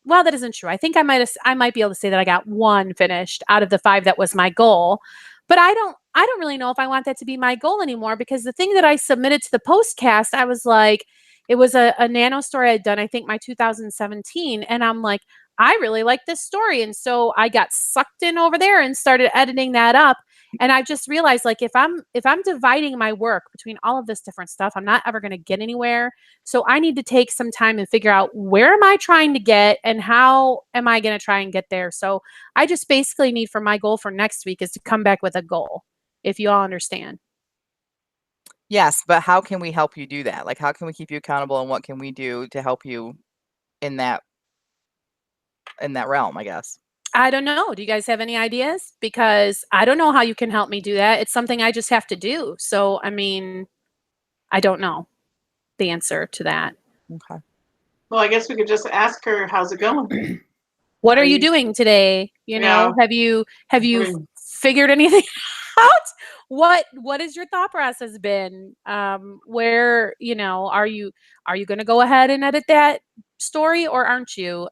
Well, that isn't true. I think I might be able to say that I got one finished out of the 5 that was my goal. But I don't really know if I want that to be my goal anymore, because the thing that I submitted to the postcast, I was like, it was a nano story I'd done, I think my 2017. And I'm like, I really like this story. And so I got sucked in over there and started editing that up. And I just realized, like, if I'm dividing my work between all of this different stuff, I'm not ever going to get anywhere. So I need to take some time and figure out, where am I trying to get and how am I going to try and get there? So I just basically need, for my goal for next week, is to come back with a goal, if you all understand. Yes, but how can we help you do that? Like, how can we keep you accountable, and what can we do to help you in that realm, I guess? I don't know. Do you guys have any ideas? Because I don't know how you can help me do that. It's something I just have to do. So, I mean, I don't know the answer to that. Okay. Well, I guess we could just ask her, how's it going? What are Are you you- doing today? You know, have you Mm. figured anything out? What has your thought process been? Where, are you going to go ahead and edit that story, or aren't you?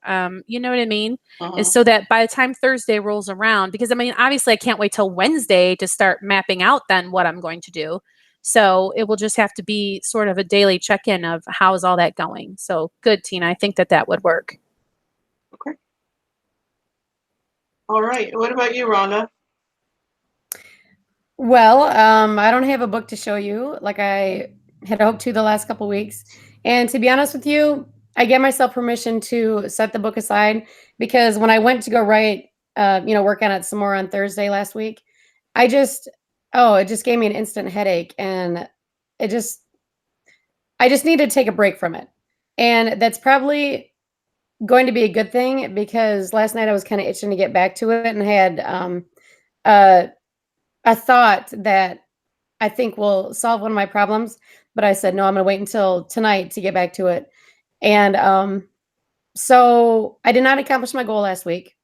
You know what I mean? And so that by the time Thursday rolls around, because I mean, obviously I can't wait till Wednesday to start mapping out then what I'm going to do. So it will just have to be sort of a daily check-in of how's all that going. So good, Tina. I think that would work. Okay. All right. What about you, Rhonda? Well, I don't have a book to show you like I had hoped to the last couple weeks. And to be honest with you, I gave myself permission to set the book aside, because when I went to go write, work on it some more on Thursday last week, it just gave me an instant headache, and I just need to take a break from it. And that's probably going to be a good thing, because last night I was kind of itching to get back to it, and had a thought that I think will solve one of my problems. But I said, no, I'm going to wait until tonight to get back to it. And so I did not accomplish my goal last week.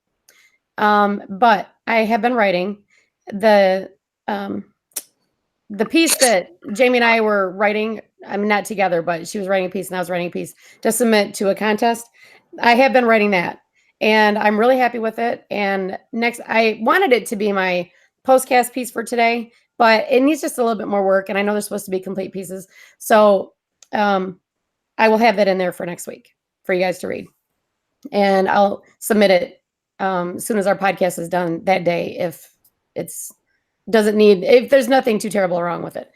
But I have been writing the piece that Jamie and I were writing. I mean, not together, but she was writing a piece and I was writing a piece to submit to a contest. I have been writing that, and I'm really happy with it. And next, I wanted it to be my postcast piece for today, but it needs just a little bit more work. And I know they're supposed to be complete pieces. So I will have that in there for next week for you guys to read. And I'll submit it as soon as our podcast is done that day, if there's nothing too terrible wrong with it.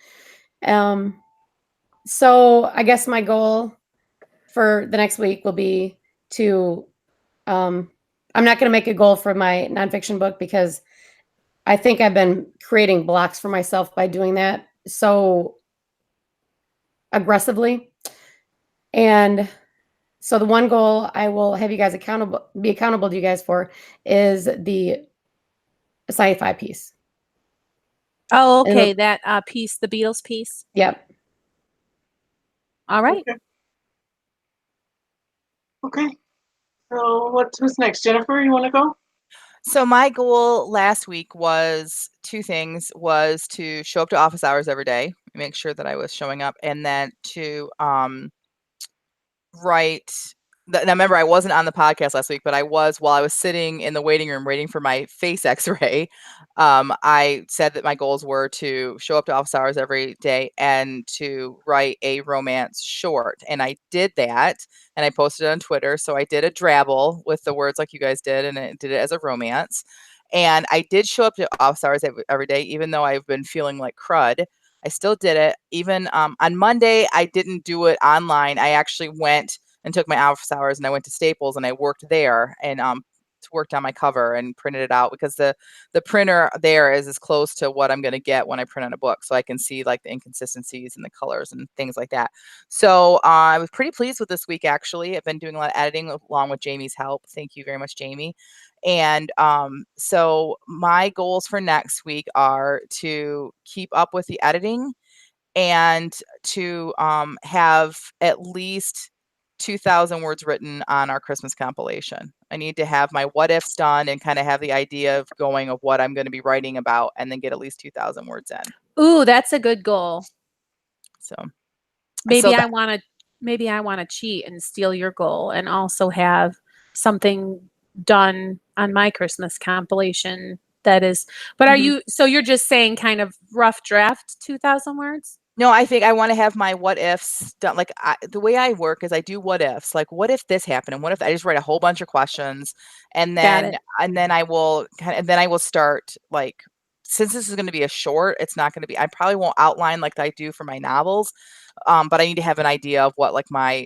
So I guess my goal for the next week will be to, I'm not going to make a goal for my nonfiction book, because I think I've been creating blocks for myself by doing that so aggressively. And so the one goal I will have you guys be accountable to you guys for is the sci-fi piece. Oh, okay. That piece, the Beatles piece. Yep. All right. Okay. So who's next? Jennifer, you want to go? So my goal last week was 2 things: was to show up to office hours every day, make sure that I was showing up, and then to write. Now remember, I wasn't on the podcast last week, but I was, while I was sitting in the waiting room waiting for my face X-ray. I said that my goals were to show up to office hours every day and to write a romance short, and I did that, and I posted it on Twitter. So I did a drabble with the words like you guys did, and I did it as a romance. And I did show up to office hours every day, even though I've been feeling like crud. I still did it. Even on Monday, I didn't do it online. I actually went and took my office hours, and I went to Staples and I worked there and worked on my cover and printed it out, because the printer there is as close to what I'm going to get when I print on a book, so I can see like the inconsistencies and the colors and things like that. So I was pretty pleased with this week, actually. I've been doing a lot of editing along with Jamie's help. Thank you very much, Jamie. And so my goals for next week are to keep up with the editing and to have at least 2,000 words written on our Christmas compilation. I need to have my what ifs done and kind of have the idea of going of what I'm going to be writing about, and then get at least 2,000 words in. Ooh, that's a good goal. So Maybe I want to cheat and steal your goal and also have something done on my Christmas compilation that is, but are you, so you're just saying kind of rough draft 2,000 words? No, I think I want to have my what ifs done. Like the way I work is I do what ifs. Like, what if this happened, and what if I just write a whole bunch of questions, and then I will start, like, since this is going to be a short, it's not going to be. I probably won't outline like I do for my novels, but I need to have an idea of what my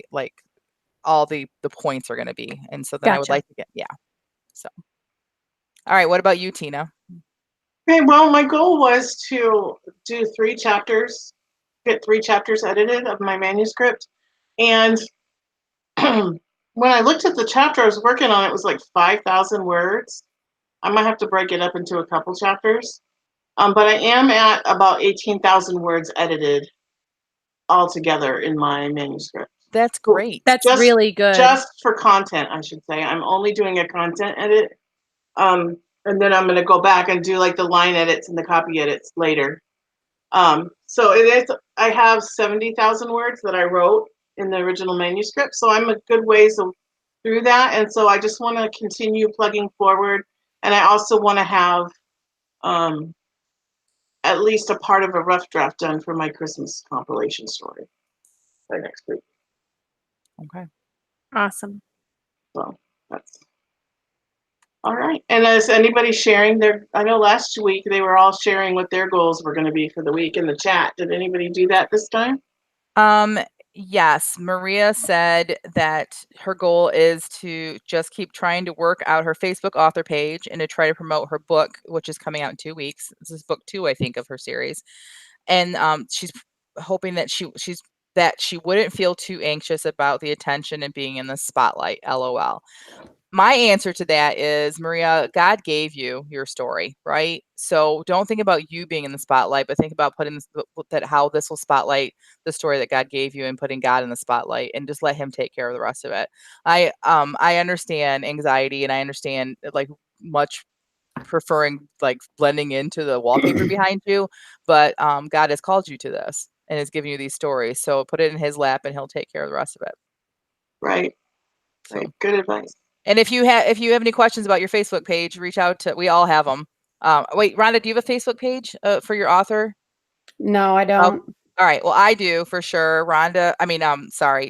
all the points are going to be, and so then I would like to get So, all right, what about you, Tina? Okay, well, my goal was to do 3 chapters. Get 3 chapters edited of my manuscript. And when I looked at the chapter I was working on, it was like 5,000 words. I might have to break it up into a couple chapters. But I am at about 18,000 words edited altogether in my manuscript. That's great. That's really good. Just for content, I should say. I'm only doing a content edit. And then I'm going to go back and do like the line edits and the copy edits later. So it is, I have 70,000 words that I wrote in the original manuscript. So I'm a good ways through that. And so I just want to continue plugging forward. And I also want to have at least a part of a rough draft done for my Christmas compilation story by next week. Okay. Awesome. So that's all right. And is anybody sharing I know last week they were all sharing what their goals were going to be for the week in the chat. Did anybody do that this time? Yes. Maria said that her goal is to just keep trying to work out her Facebook author page and to try to promote her book, which is coming out in 2 weeks. This is book 2, I think, of her series. And she's hoping that she wouldn't feel too anxious about the attention and being in the spotlight. LOL. My answer to that is, Maria, God gave you your story, right? So don't think about you being in the spotlight, but think about putting how this will spotlight the story that God gave you, and putting God in the spotlight, and just let him take care of the rest of it. I understand anxiety, and I understand like much preferring like blending into the wallpaper behind you, but God has called you to this and has given you these stories. So put it in his lap and he'll take care of the rest of it. Right. So. Right. Good advice. And if you have any questions about your Facebook page, reach out to, we all have them. Wait, Rhonda, do you have a Facebook page for your author? No, I don't. Oh, all right. Well, I do for sure.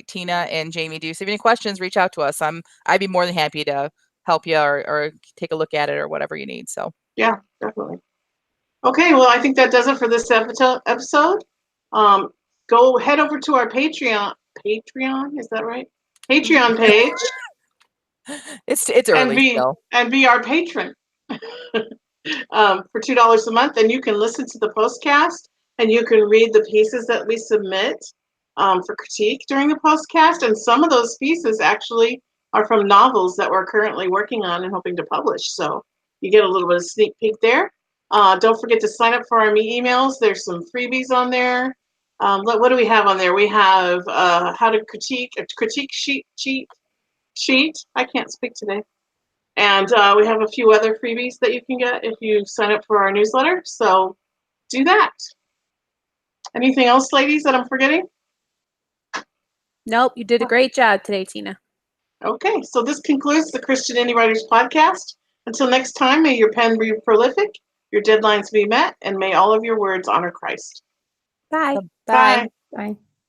Tina and Jamie do. So if you have any questions, reach out to us. I'd be more than happy to help you or take a look at it or whatever you need. So yeah, definitely. Okay, well, I think that does it for this episode. Go head over to our Patreon. Patreon, is that right? Patreon page. It's early still. And be our patron for $2 a month, and you can listen to the postcast, and you can read the pieces that we submit for critique during the postcast. And some of those pieces actually are from novels that we're currently working on and hoping to publish. So you get a little bit of sneak peek there. Don't forget to sign up for our emails. There's some freebies on there. What do we have on there? We have how to critique sheet. I can't speak today. And we have a few other freebies that you can get if you sign up for our newsletter. So do that. Anything else, ladies, that I'm forgetting? Nope, you did a great job today, Tina. Okay, so this concludes the Christian Indie Writers Podcast. Until next time, may your pen be prolific, your deadlines be met, and may all of your words honor Christ. Bye. Bye. Bye.